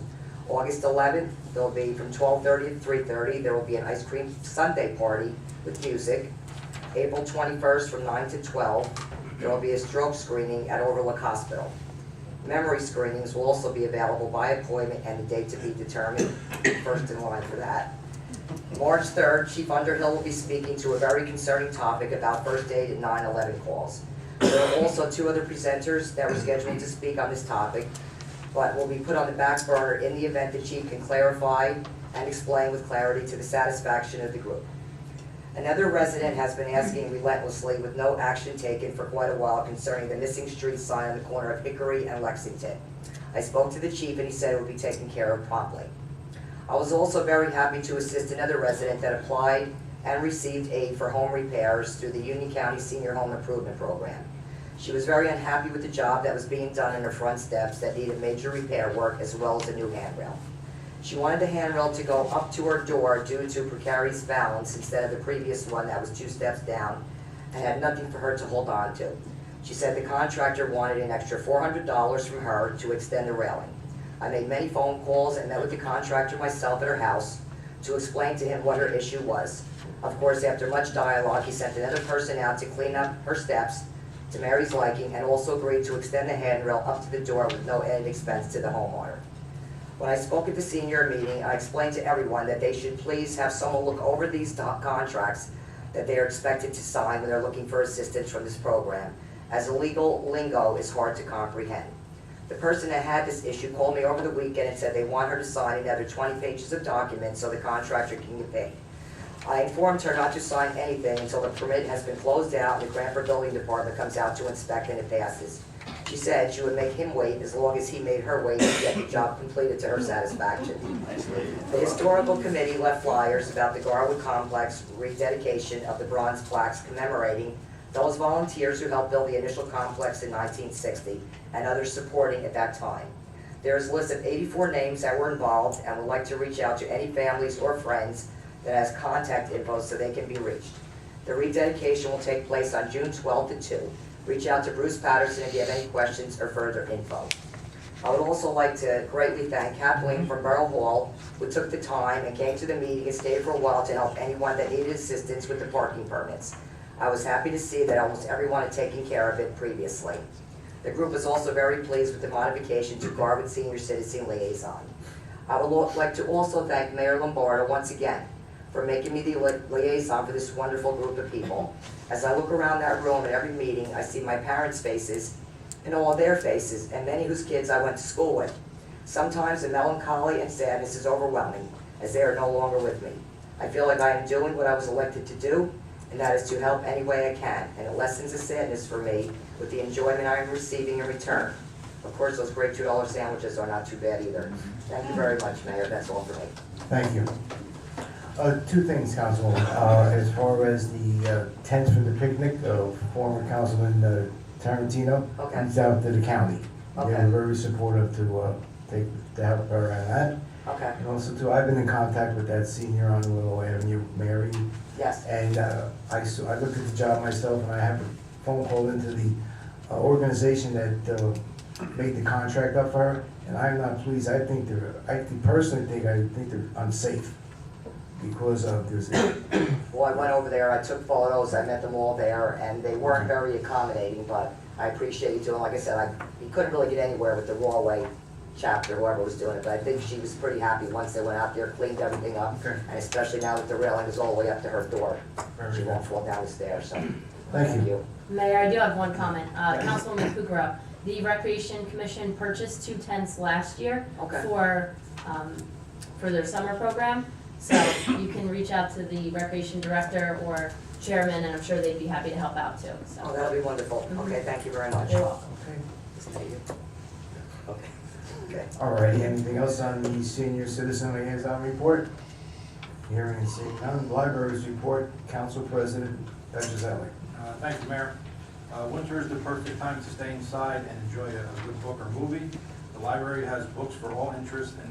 August 11th, there'll be from 12:30 to 3:30, there will be an ice cream sundae party with music. April 21st from 9 to 12, There will be a stroke screening at Overlook Hospital. Memory screenings will also be available by appointment and the date to be determined, first in line for that. March 3rd, Chief Underhill will be speaking to a very concerning topic about first aid at 911 calls. There are also 2 other presenters that were scheduled to speak on this topic, but will be put on the back burner in the event the Chief can clarify and explain with clarity to the satisfaction of the group. Another resident has been asking relentlessly with no action taken for quite a while concerning the missing street sign on the corner of Hickory and Lexington. I spoke to the chief and he said it would be taken care of promptly. I was also very happy to assist another resident that applied and received aid for home repairs through the Union County Senior Home Improvement Program. She was very unhappy with the job that was being done on her front steps that needed major repair work as well as a new handrail. She wanted the handrail to go up to her door due to precarious balance instead of the previous one that was 2 steps down and had nothing for her to hold on to. She said the contractor wanted an extra $400 from her to extend the railing. I made many phone calls and met with the contractor myself at her house to explain to him what her issue was. Of course, after much dialogue, he sent another person out to clean up her steps to Mary's liking and also agreed to extend the handrail up to the door with no added expense to the homeowner. When I spoke at the senior meeting, I explained to everyone that they should please have someone look over these contracts that they are expected to sign when they're looking for assistance from this program, as legal lingo is hard to comprehend. The person that had this issue called me over the weekend and said they want her to sign another 20 pages of documents so the contractor can get paid. I informed her not to sign anything until the permit has been closed out and the Cranford Building Department comes out to inspect and it passes. She said she would make him wait as long as he made her wait to get the job completed to her satisfaction. The Historical Committee left flyers about the Garwood Complex rededication of the bronze plaques commemorating those volunteers who helped build the initial complex in 1960 and others supporting at that time. There is a list of 84 names that were involved and would like to reach out to any families or friends that has contact info so they can be reached. The rededication will take place on June 12th at 2. Reach out to Bruce Patterson if you have any questions or further info. I would also like to greatly thank Kathleen from Borough Hall, who took the time and came to the meeting and stayed for a while to help anyone that needed assistance with the parking permits. I was happy to see that almost everyone had taken care of it previously. The group was also very pleased with the modification to Garwood Senior Citizen Liaison. I would like to also thank Mayor Lombardo once again for making me the liaison for this wonderful group of people. As I look around that room at every meeting, I see my parents' faces and all their faces, and many whose kids I went to school with. Sometimes the melancholy and sadness is overwhelming, as they are no longer with me. I feel like I am doing what I was elected to do, and that is to help any way I can, and it lessens the sadness for me with the enjoyment I am receiving in return. Of course, those great $2 sandwiches are not too bad either. Thank you very much, Mayor. That's all for me. Thank you. 2 things, Councilwoman. As far as the tents for the picnic, former Councilman Tarantino reached out to the county. Okay. They were very supportive to help her on that. Okay. And also, too, I've been in contact with that senior on Willow Avenue, Mary. Yes. And I looked at the job myself, and I have a phone call into the organization that made the contract up for her, and I'm not pleased. I personally think they're unsafe because of this. Well, I went over there, I took photos, I met them all there, and they weren't very accommodating, but I appreciate you doing, like I said, you couldn't really get anywhere with the Rawway chapter, whoever was doing it, but I think she was pretty happy once they went out there, cleaned everything up, Okay. and especially now that the railing is all the way up to her door. Very She good. won't fall down the stairs, so, Thank you. Mayor, I do have one comment. Councilwoman Kukrow, the Recreation Commission purchased 2 tents last year Okay. for their summer program. So you can reach out to the Recreation Director or Chairman, and I'm sure they'd be happy to help out too. So. oh, that'll be wonderful. Okay, thank you very much. You're welcome. Okay. Okay. Okay. All righty, anything else on the senior citizen liaison report? Hearing and seeing none. Libraries report, Council President Petrozelli. Thank you, Mayor. Winter is the perfect time to stay inside and enjoy a good book or movie. The library has books for all interests and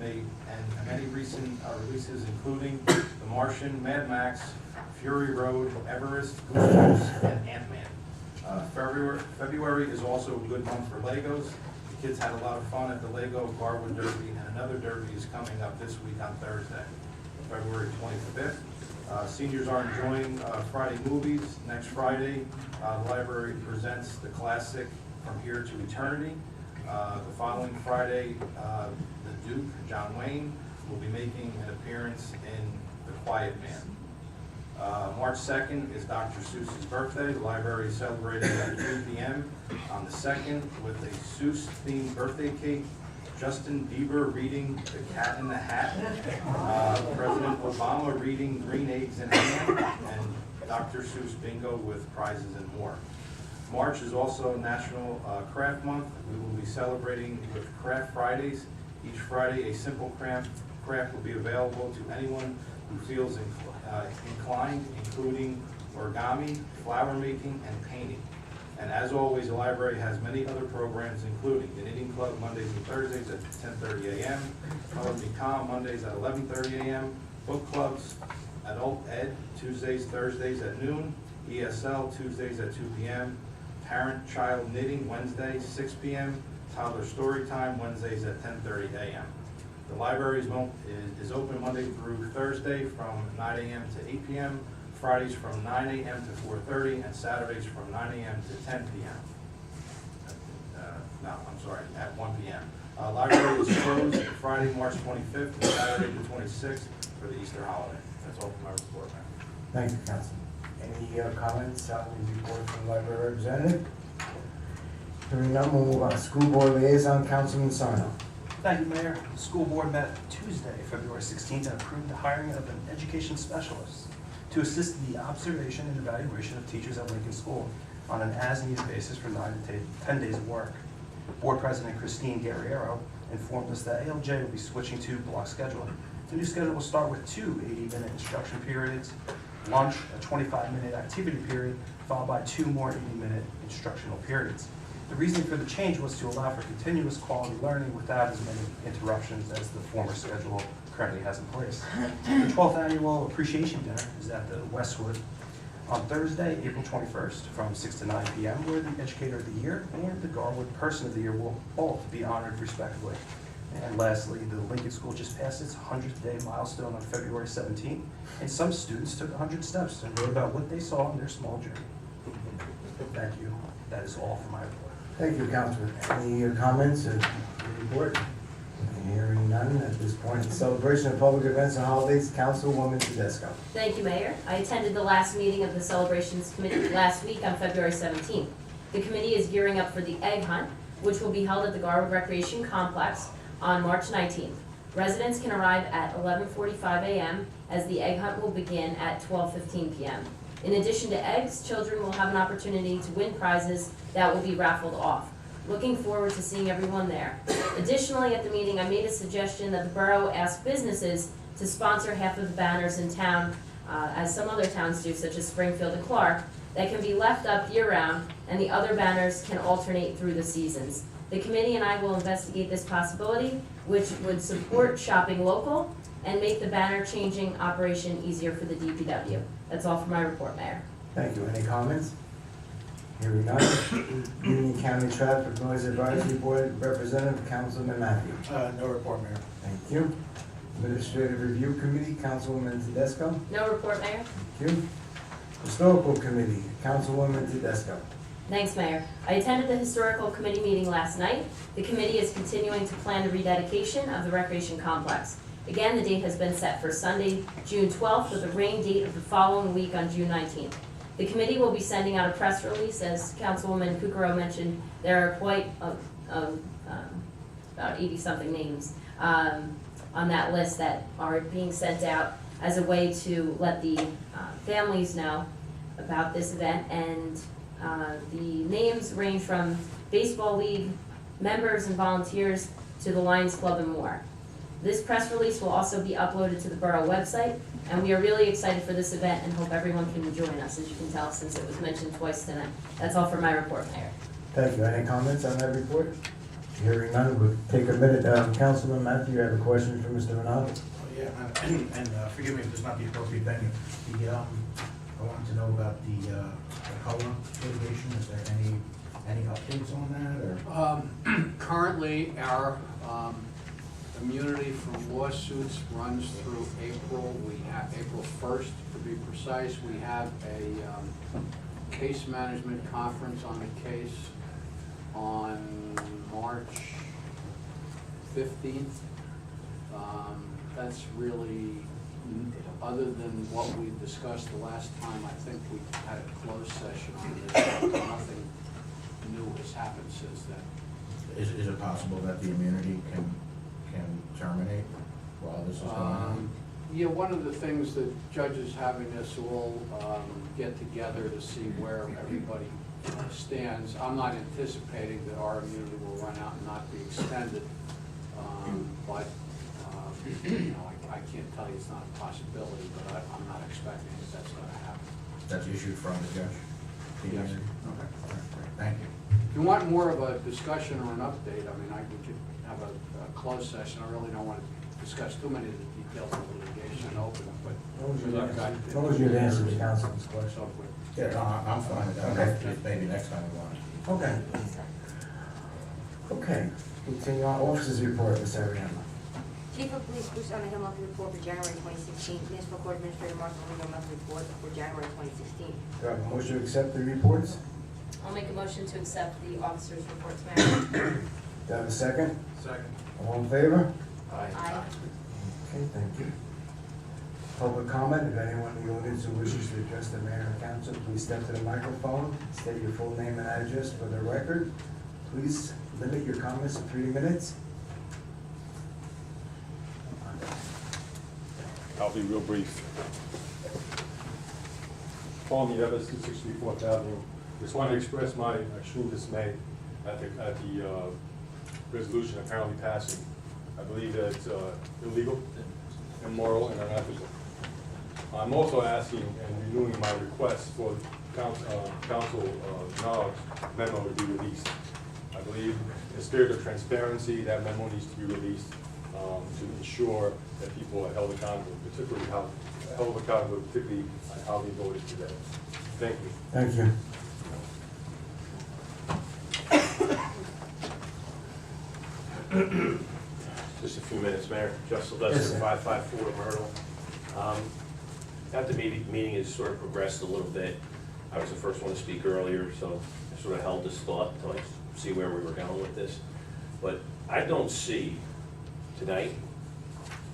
many recent releases, including The Martian, Mad Max, Fury Road, Everest, Goosebumps, and Ant-Man. February is also a good month for Legos. The kids had a lot of fun at the Lego Garwood Derby, and another derby is coming up this week on Thursday, February 25th. Seniors are enjoying Friday movies. Next Friday, the library presents the classic From Here to Eternity. The following Friday, the Duke, John Wayne, will be making an appearance in The Quiet Man. March 2nd is Dr. Seuss's birthday. The library is celebrating at 3 p.m. on the 2nd with a Seuss-themed birthday cake, Justin Bieber reading The Cat in the Hat, President Obama reading Green Eggs and Ham, and Dr. Seuss bingo with prizes and more. March is also National Craft Month. We will be celebrating with Craft Fridays. Each Friday, a simple craft will be available to anyone who feels inclined, including origami, flower making, and painting. And as always, the library has many other programs, including the Knitting Club Mondays and Thursdays at 10:30 a.m., Color Me Calm Mondays at 11:30 a.m., book clubs, Adult Ed Tuesdays, Thursdays at noon, ESL Tuesdays at 2 p.m., Parent-Child Knitting Wednesday, 6 p.m., Toddler Story Time Wednesdays at 10:30 a.m. The library is open Monday through Thursday from 9 a.m. to 8 p.m., Fridays from 9 a.m. to 4:30, and Saturdays from 9 a.m. to 10 p.m. At 1 p.m. Library is closed Friday, March 25th, and Saturday the 26th for the Easter holiday. That's all for my report, ma'am. Thank you, Councilman. Any comments on the report from the library representative? Hearing none, we'll move on. School Board Liaison, Councilman Sarno. Thank you, Mayor. The school board met Tuesday, February 16th, and approved the hiring of an education specialist to assist in the observation and evaluation of teachers at Lincoln School on an as-needed basis for 9 to 10 days of work. Board President Christine Guerriero informed us that ALJ will be switching to block scheduling. The new schedule will start with 2 80-minute instruction periods, lunch, a 25-minute activity period, followed by 2 more 80-minute instructional periods. The reason for the change was to allow for continuous quality learning without as many interruptions as the former schedule currently has in place. The 12th Annual Appreciation Dinner is at the Westwood on Thursday, April 21st from 6 to 9 p.m., where the Educator of the Year and the Garwood Person of the Year will both be honored respectively. And lastly, the Lincoln School just passed its 100th day milestone on February 17th, and some students took 100 steps and wrote about what they saw in their small journey. Thank you. That is all for my report. Thank you, Councilman. Any comments or report? Hearing none at this point. Celebration of public events and holidays, Councilwoman Tedesco. Thank you, Mayor. I attended the last meeting of the Celebrations Committee last week on February 17th. The committee is gearing up for the Egg Hunt, which will be held at the Garwood Recreation Complex on March 19th. Residents can arrive at 11:45 a.m. as the Egg Hunt will begin at 12:15 p.m. In addition to eggs, children will have an opportunity to win prizes that will be raffled off. Looking forward to seeing everyone there. Additionally, at the meeting, I made a suggestion that the borough ask businesses to sponsor half of the banners in town, as some other towns do, such as Springfield and Clark, that can be left up year-round, and the other banners can alternate through the seasons. The committee and I will investigate this possibility, which would support shopping local and make the banner changing operation easier for the DPW. That's all for my report, Mayor. Thank you. Any comments? Hearing none. Union County Traffic Noise Advisory Board Representative, Councilman Matthews. No report, Mayor. Thank you. Administrative Review Committee, Councilwoman Tedesco. No report, Mayor. Thank you. Historical Committee, Councilwoman Tedesco. Thanks, Mayor. I attended the Historical Committee meeting last night. The committee is continuing to plan the rededication of the Recreation Complex. Again, the date has been set for Sunday, June 12th, with a rain date of the following week on June 19th. The committee will be sending out a press release. As Councilwoman Kukrow mentioned, there are quite about 80-something names on that list that are being sent out as a way to let the families know about this event. And the names range from Baseball League members and volunteers to the Lions Club and more. This press release will also be uploaded to the borough website, and we are really excited for this event and hope everyone can join us, as you can tell, since it was mentioned twice tonight. That's all for my report, Mayor. Thank you. Any comments on that report? Hearing none, we'll take a minute. Councilman Matthews, you have a question for Mr. Ronaldo? Yeah, and forgive me if this is not the appropriate venue. I wanted to know about the COLA litigation. Is there any updates on that, or? Currently, our immunity from lawsuits runs through April. We have April 1st, to be precise. We have a case management conference on the case on March 15th. That's really, other than what we discussed the last time, I think we had a closed session on this. Nothing new has happened since then. Is it possible that the immunity can terminate while this is going on? Yeah, one of the things that judges having this all get together to see where everybody stands. I'm not anticipating that our immunity will run out and not be extended, but you know, I can't tell you it's not a possibility, but I'm not expecting that that's going to happen. That's issued from the judge? The Yes. immunity? Okay, all right, great. Thank you. If you want more of a discussion or an update, I mean, we could have a closed session. I really don't want to discuss too many of the details of the litigation and open it, but. As long as you answer the council's question. Yeah, no, I'm fine with that. Okay. Maybe next time we want it. Okay. Okay, continue on, officers report, Ms. Ariana. Chief of Police Bruce Underhill monthly report for January 2016. Municipal Court Administrator Mark Marino monthly report for January 2016. Do I have a motion to accept the reports? I'll make a motion to accept the officers' reports, Mayor. Do I have a second? Second. All in favor? Aye. Okay, thank you. Public comment, if anyone in the audience who wishes to address the mayor and council, please step to the microphone, state your full name and address for the record. Please limit your comments to 3 minutes. I'll be real brief. Paul Nieves, 263 4th Avenue. Just want to express my extreme dismay at the resolution apparently passing. I believe that it's illegal, immoral, and unethical. I'm also asking and renewing my request for council knowledge memo to be released. I believe in the spirit of transparency, that memo needs to be released to ensure that people are held accountable, particularly particularly on how they voted today. Thank you. Thank you. Just a few minutes, Mayor. Just Yes, Sylvester, sir. 554 Myrtle. After the meeting has sort of progressed a little bit, I was the first one to speak earlier, so I sort of held this thought until I see where we were going with this. But I don't see tonight,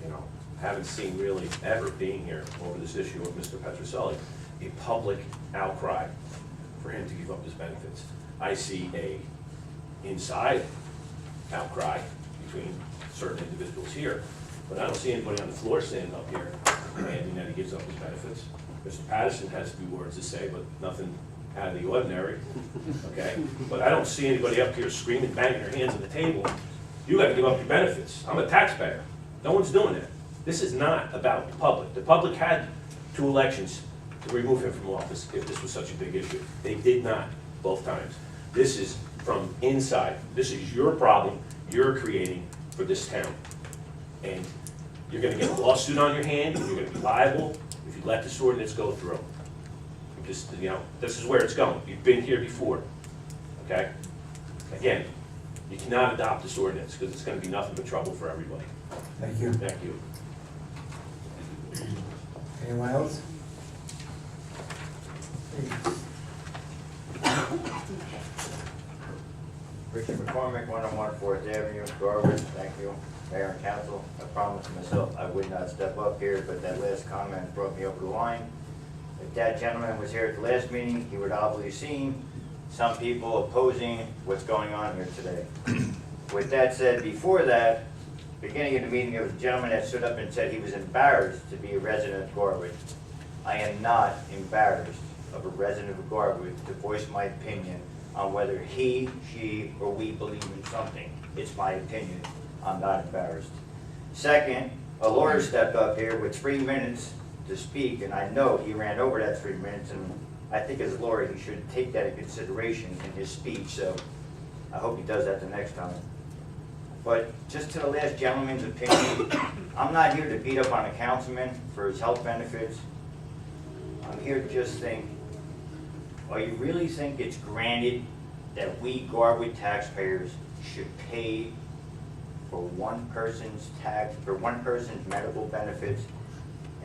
you know, haven't seen really ever being here over this issue of Mr. Petroselli, a public outcry for him to give up his benefits. I see a inside outcry between certain individuals here, but I don't see anybody on the floor standing up here demanding that he gives up his benefits. Mr. Patterson has a few words to say, but nothing out of the ordinary, okay? But I don't see anybody up here screaming, banging their hands on the table, you gotta give up your benefits. I'm a taxpayer. No one's doing that. This is not about the public. The public had 2 elections to remove him from office if this was such a big issue. They did not, both times. This is from inside. This is your problem you're creating for this town. And you're gonna get a lawsuit on your hand, you're gonna be liable if you let this ordinance go through. Just, you know, this is where it's going. You've been here before, okay? Again, you cannot adopt this ordinance because it's gonna be nothing but trouble for everybody. Thank you. Thank you. Anyone else? Richard McCormick, 101 4th Avenue, Garwood. Thank you, Mayor and Council. I promised myself I would not step up here, but that last comment brought me over the line. If that gentleman was here at the last meeting, he would obviously seen some people opposing what's going on here today. With that said, before that, beginning of the meeting, there was a gentleman that stood up and said he was embarrassed to be a resident of Garwood. I am not embarrassed of a resident of Garwood to voice my opinion on whether he, she, or we believe in something. It's my opinion. I'm not embarrassed. Second, a lawyer stepped up here with 3 minutes to speak, and I know he ran over that 3 minutes, and I think as a lawyer, he should take that into consideration in his speech, so I hope he does that the next time. But just to the last gentleman's opinion, I'm not here to beat up on a councilman for his health benefits. I'm here to just think, or you really think it's granted that we Garwood taxpayers should pay for one person's medical benefits?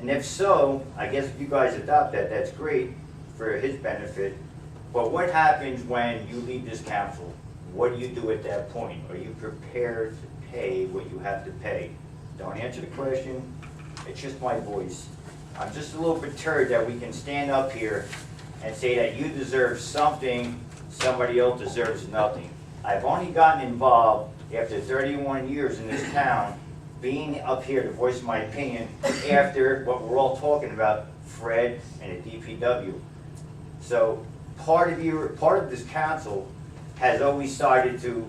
And if so, I guess if you guys adopt that, that's great for his benefit. But what happens when you leave this council? What do you do at that point? Are you prepared to pay what you have to pay? Don't answer the question, it's just my voice. I'm just a little perturbed that we can stand up here and say that you deserve something, somebody else deserves nothing. I've only gotten involved after 31 years in this town, being up here to voice my opinion after what we're all talking about, Fred and the DPW. So part of this council has always started to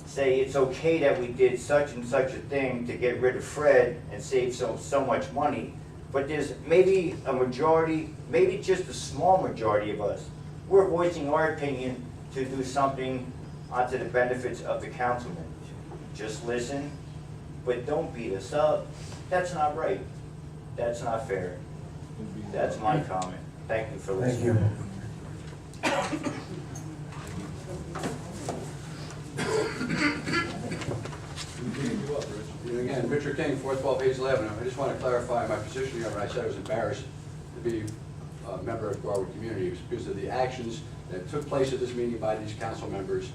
say it's okay that we did such and such a thing to get rid of Fred and save so much money. But there's maybe a majority, maybe just a small majority of us, we're voicing our opinion to do something onto the benefits of the councilmen. Just listen, but don't beat us up. That's not right. That's not fair. That's my comment. Thank you for listening. Thank you. Again, Richard King, 412 Hazel Avenue. I just want to clarify my position here when I said I was embarrassed to be a member of the Garwood community. It was because of the actions that took place at this meeting by these council members.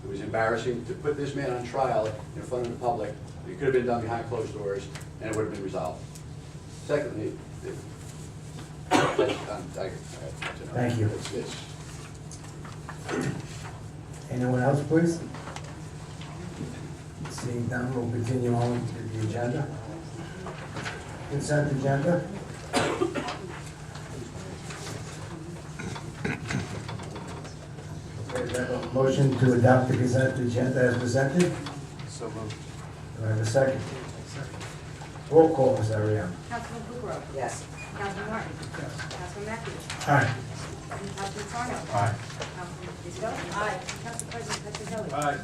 It was embarrassing to put this man on trial in front of the public. It could have been done behind closed doors, and it would have been resolved. Secondly, Thank you. Anyone else, please? Seeing none, we'll continue on with the agenda. Consent agenda. Okay, we have a motion to adopt the consent agenda as presented. So moved. Do I have a second? Roll call, Ms. Ariane. Councilman Kukrow. Yes. Councilman Martin. Councilman Matthews. Aye. Councilman Sarno. Aye. Councilman Vizgos. Aye. Council President Petrozelli. Aye.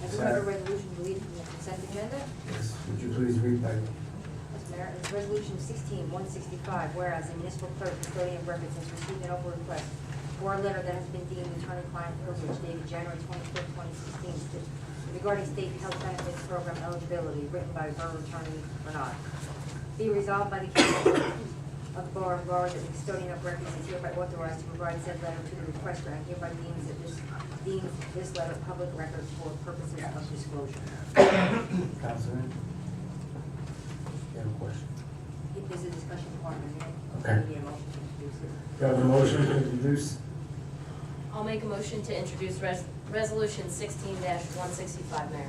I do have a resolution deleted from the consent agenda. Yes, would you please read by, Mr. Mayor, it's resolution 16-165, whereas the municipal clerk custodian of records has received an open request for a letter that has been deemed attorney-client privilege dated January 25th, 2016, regarding state health benefits program eligibility, written by Borough Attorney Bernard. Be resolved by the council of the Borough of Garwood that the custodian of records is hereby authorized to provide said letter to the requester and hereby deems this letter public record for purposes of disclosure. Councilman? You have a question? If there's a discussion part of it, Okay. there'll be a motion to introduce it. Do you have a motion to introduce? I'll make a motion to introduce resolution 16-165, Mayor.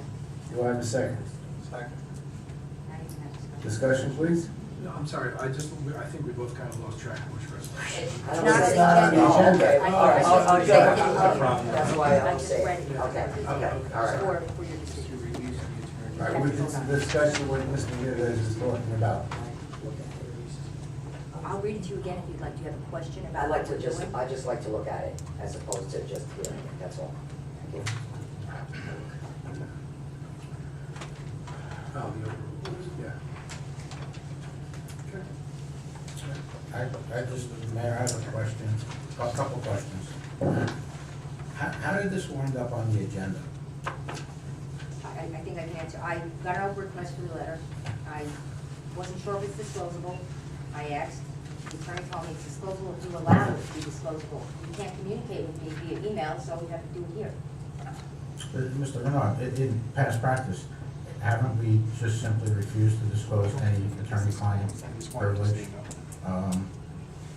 Do I have a second? Second. Now you can have discussion. Discussion, please? No, I'm sorry, I think we both kind of lost track of which resolution. I don't Not think It's not on the Oh, agenda. okay. I- All right. I- Oh, okay. No problem. That's why I I'm just saying. read it. Okay, okay, all right. For your decision. All right, we did some discussion what Mr. Rivas is talking about. I'll read it to you again if you'd like. Do you have a question about? I'd like to what we're just, doing? I just like to look at it as opposed to just hearing it, that's all. Thank you. Oh, the overrules, yeah. I just, Mayor, I have a question, a couple questions. How did this wind up on the agenda? I think I can answer. I got an open request for the letter. I wasn't sure if it's disclosable. I asked. The attorney told me it's disclosable if you allow it to be disclosable. You can't communicate with me via email, so we have to do it here. Mr. Renard, in past practice, haven't we just simply refused to disclose any attorney-client privilege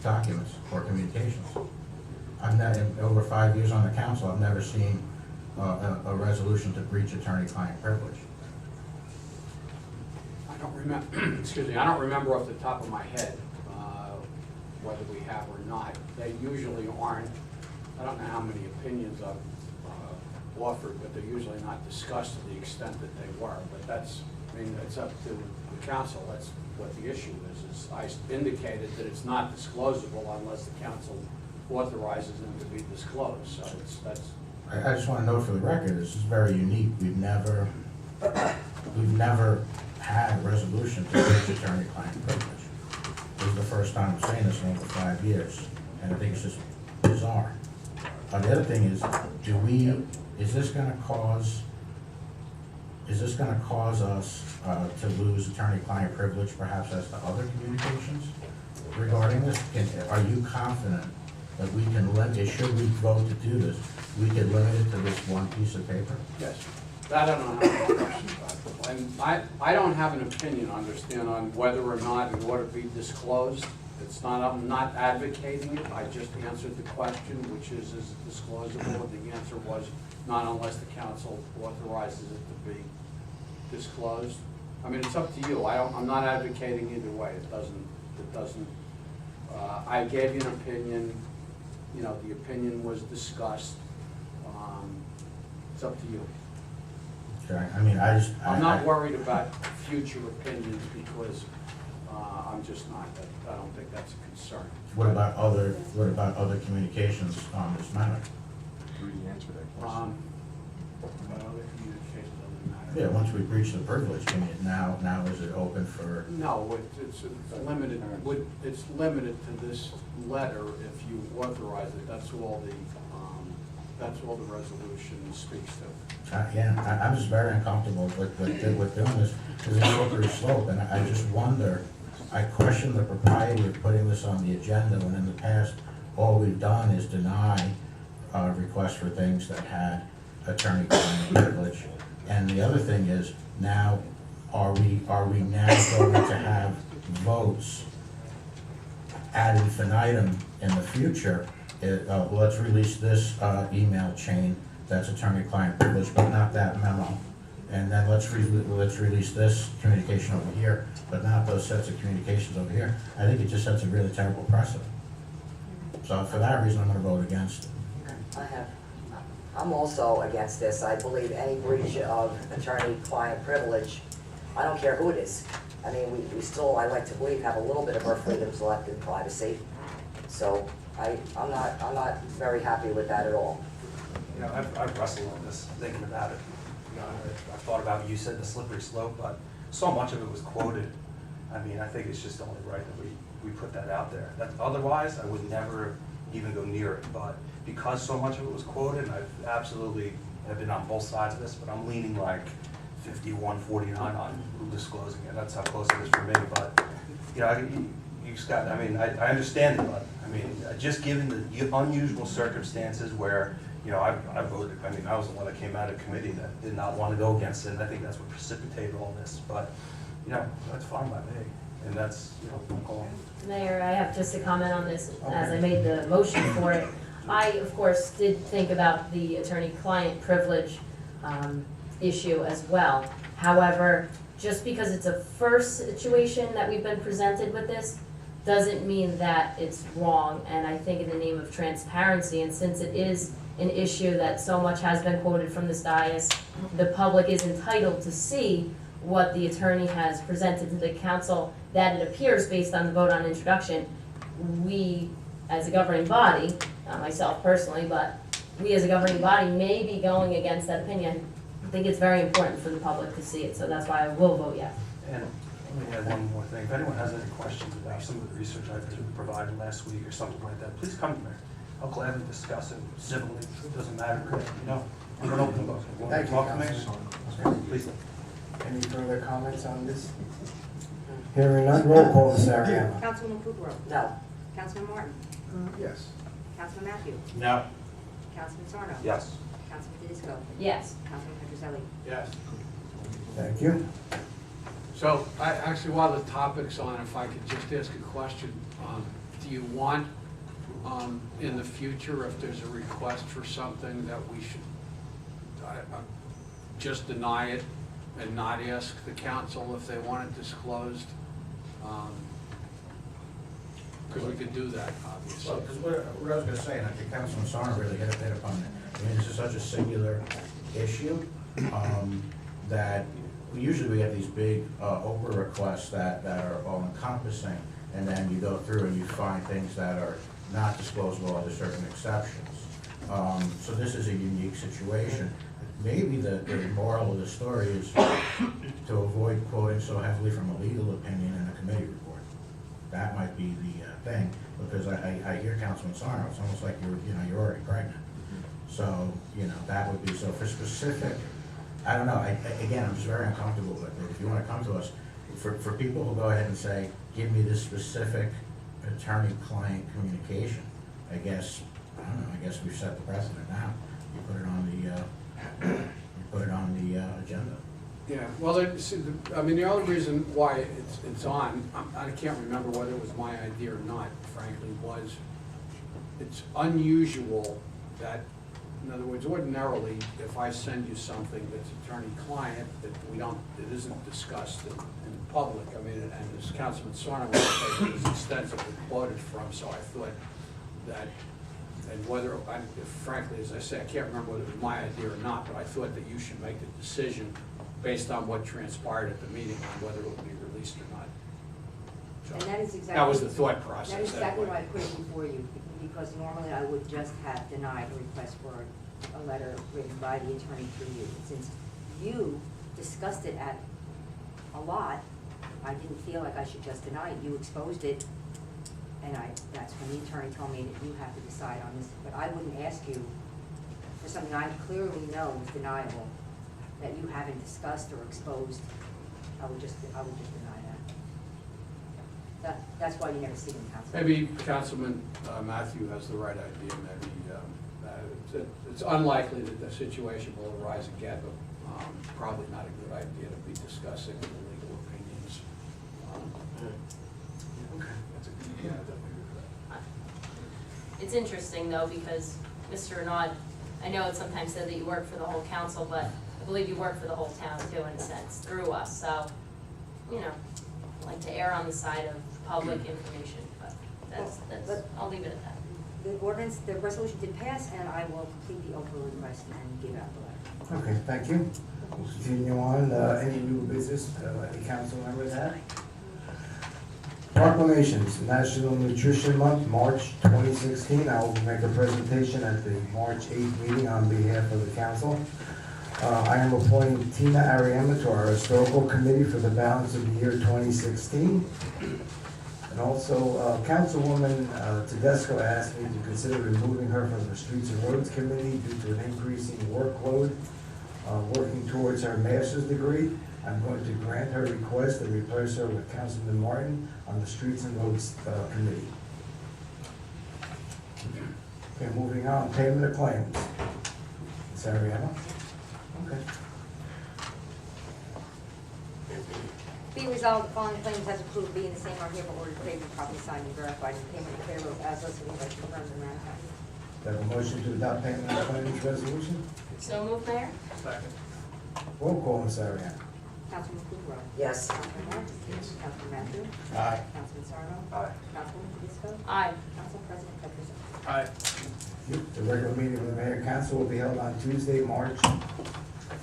documents or communications? I've not, in over 5 years on the council, I've never seen a resolution to breach attorney-client privilege. I don't remember, excuse me, I don't remember off the top of my head whether we have or not. They usually aren't, I don't know how many opinions I've offered, but they're usually not discussed to the extent that they were. But that's, I mean, it's up to the council. That's what the issue is I indicated that it's not disclosable unless the council authorizes them to be disclosed. So that's. I just want to note for the record, this is very unique. We've never had a resolution to breach attorney-client privilege. This is the first time I'm saying this in over 5 years, and I think it's just bizarre. The other thing is, is this going to cause is this gonna cause us to lose attorney-client privilege perhaps as to other communications regarding this? Are you confident that we can limit, should we vote to do this, we could limit it to this one piece of paper? Yes, that I don't have any questions about. And I don't have an opinion, understand, on whether or not it ought to be disclosed. It's not, I'm not advocating it, I just answered the question, which is it disclosable? And the answer was not unless the council authorizes it to be disclosed. I mean, it's up to you, I'm not advocating either way, it doesn't, I gave you an opinion, you know, the opinion was discussed, it's up to you. Okay, I mean, I'm not worried about future opinions because I'm just not, I don't think that's a concern. What about other communications on this matter? What other communications on the matter? Yeah, once we breach the privilege, can it now is it open for? No, it's limited to this letter if you authorize it, that's all the resolution speaks to. I'm just very uncomfortable with doing this, because it's a slippery slope, and I just wonder, I question the propriety of putting this on the agenda, when in the past, all we've done is deny requests for things that had attorney-client privilege. And the other thing is, now, are we now going to have votes ad infinitum in the future? Let's release this email chain that's attorney-client privilege, but not that memo. And then let's release this communication over here, but not those sets of communications over here. I think it just sets a really terrible precedent. So for that reason, I'm gonna vote against it. I'm also against this. I believe any breach of attorney-client privilege, I don't care who it is. I mean, we still, I like to believe, have a little bit of our freedoms left in privacy. So I'm not very happy with that at all. You know, I've wrestled on this, thinking about it. You know, I've thought about, you said the slippery slope, but so much of it was quoted. I mean, I think it's just only right that we put that out there. Otherwise, I would never even go near it. But because so much of it was quoted, and I've been on both sides of this, but I'm leaning like 51-49 on disclosing it. That's how close it is for me. But, you know, you just got, I mean, I understand it, but I mean, just given the unusual circumstances where, you know, I voted, I mean, I was the one that came out of committee that did not want to go against it, and I think that's what precipitated all this. But, you know, that's fine by me, and that's, you know, I'm calling. Mayor, I have just a comment on this, as I made the motion for it. I, of course, did think about the attorney-client privilege issue as well. However, just because it's a first situation that we've been presented with this, doesn't mean that it's wrong. And I think in the name of transparency, and since it is an issue that so much has been quoted from this dais, the public is entitled to see what the attorney has presented to the council, that it appears based on the vote on introduction. We, as a governing body, not myself personally, but we as a governing body may be going against that opinion. I think it's very important for the public to see it, so that's why I will vote yes. And let me add one more thing. If anyone has any questions about some of the research I provided last week or something like that, please come to me. I'll gladly discuss it civilly. It doesn't matter, you know. I'm an open book. If you want to talk to me, please. Any further comments on this? Hearing none, roll call, Ms. Ariano. Councilman Kukrow. No. Councilman Martin. Yes. Councilman Matthew. No. Councilman Sarno. Yes. Councilman Tedisco. Yes. Councilman Petroselli. Yes. Thank you. So, actually, while the topic's on, if I could just ask a question, do you want, in the future, if there's a request for something, that we should just deny it and not ask the council if they want it disclosed? Because we could do that, obviously. Well, because what I was gonna say, and I think Councilman Sarno really hit upon it. I mean, this is such a singular issue, that usually we have these big Oprah requests that are all encompassing, and then you go through and you find things that are not disclosable under certain exceptions. So this is a unique situation. Maybe the moral of the story is to avoid quoting so heavily from a legal opinion in a committee report. That might be the thing, because I hear Councilman Sarno, it's almost like you're already pregnant. So, that would be, so for specific I don't know, again, I'm just very uncomfortable with it. If you wanna come to us, for people who go ahead and say, give me this specific attorney-client communication, I guess, I don't know, I guess we've set the precedent now. You put it on the agenda. Yeah, well, I mean, the only reason why it's on, I can't remember whether it was my idea or not, frankly, was it's unusual that, in other words, ordinarily, if I send you something that's attorney-client, that it isn't discussed in public. I mean, and as Councilman Sarno was saying, it was extensively quoted from, so I thought that, and whether, frankly, as I say, I can't remember whether it was my idea or not, but I thought that you should make the decision based on what transpired at the meeting on whether it would be released or not. So And that is exactly. that was the thought process. That is exactly anyway. why I put it before you, because normally I would just have denied a request for a letter written by the attorney through you. Since you discussed it at a lot, I didn't feel like I should just deny it. You exposed it, and that's when the attorney told me that you have to decide on this. But I wouldn't ask you for something I clearly know is deniable, that you haven't discussed or exposed. I would just deny that. That's why you never see them, Council. Maybe Councilman Matthew has the right idea, maybe it's unlikely that the situation will arise again, but probably not a good idea to be discussing the legal opinions. Yeah, I definitely agree with that. It's interesting though, because Mr. Renaud, I know it's sometimes said that you work for the whole council, but I believe you work for the whole town too, in a sense, through us, so, you know, I like to err on the side of public information, but I'll leave it at that. The ordinance, the resolution did pass, and I will complete the Oprah request and give out the letter. Okay, thank you. We'll continue on. Any new business, any council members have? Proclamations, National Nutrition Month, March 2016. I will make a presentation at the March 8th meeting on behalf of the council. I am appointing Tina Ariema to our Historical Committee for the balance of the year 2016. And also, Councilwoman Tedesco asked me to consider removing her from the Streets and Roads Committee due to an increasing workload, working towards her master's degree. I'm going to grant her request and replace her with Councilman Martin on the Streets and Roads Committee. Okay, moving on, payment of claims. Ms. Ariema? Okay. Be resolved, the following claims as approved be in the same or hereby ordered paid and properly signed and verified in payment of payroll as listed in the confirmed and ratified. Do I have a motion to adopt payment of claims resolution? So moved, Mayor? Second. Roll call, Ms. Ariema. Councilman Kukrow. Yes. Councilman Martin. Yes. Councilman Matthew. Aye. Councilman Sarno. Aye. Councilman Tedesco. Aye. Council President Petrozelli. Aye. The regular meeting of the Mayor and Council will be held on Tuesday, March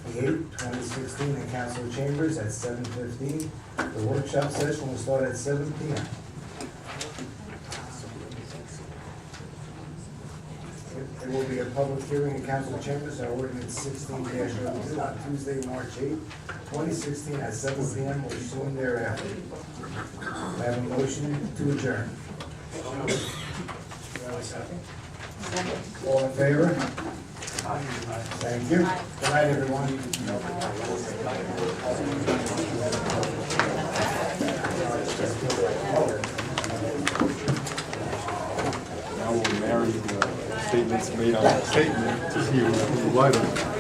the 8th, 2016, in Council Chambers at 7:15. The workshop session will start at 7 p.m. There will be a public hearing in Council Chambers on ordinance 16-02 on Tuesday, March 8th, 2016, at 7 p.m. or soon thereafter. I have a motion to adjourn. All in favor? Thank you. Good night, everyone. Now we'll marry the statements made on the statement to see who's lighter.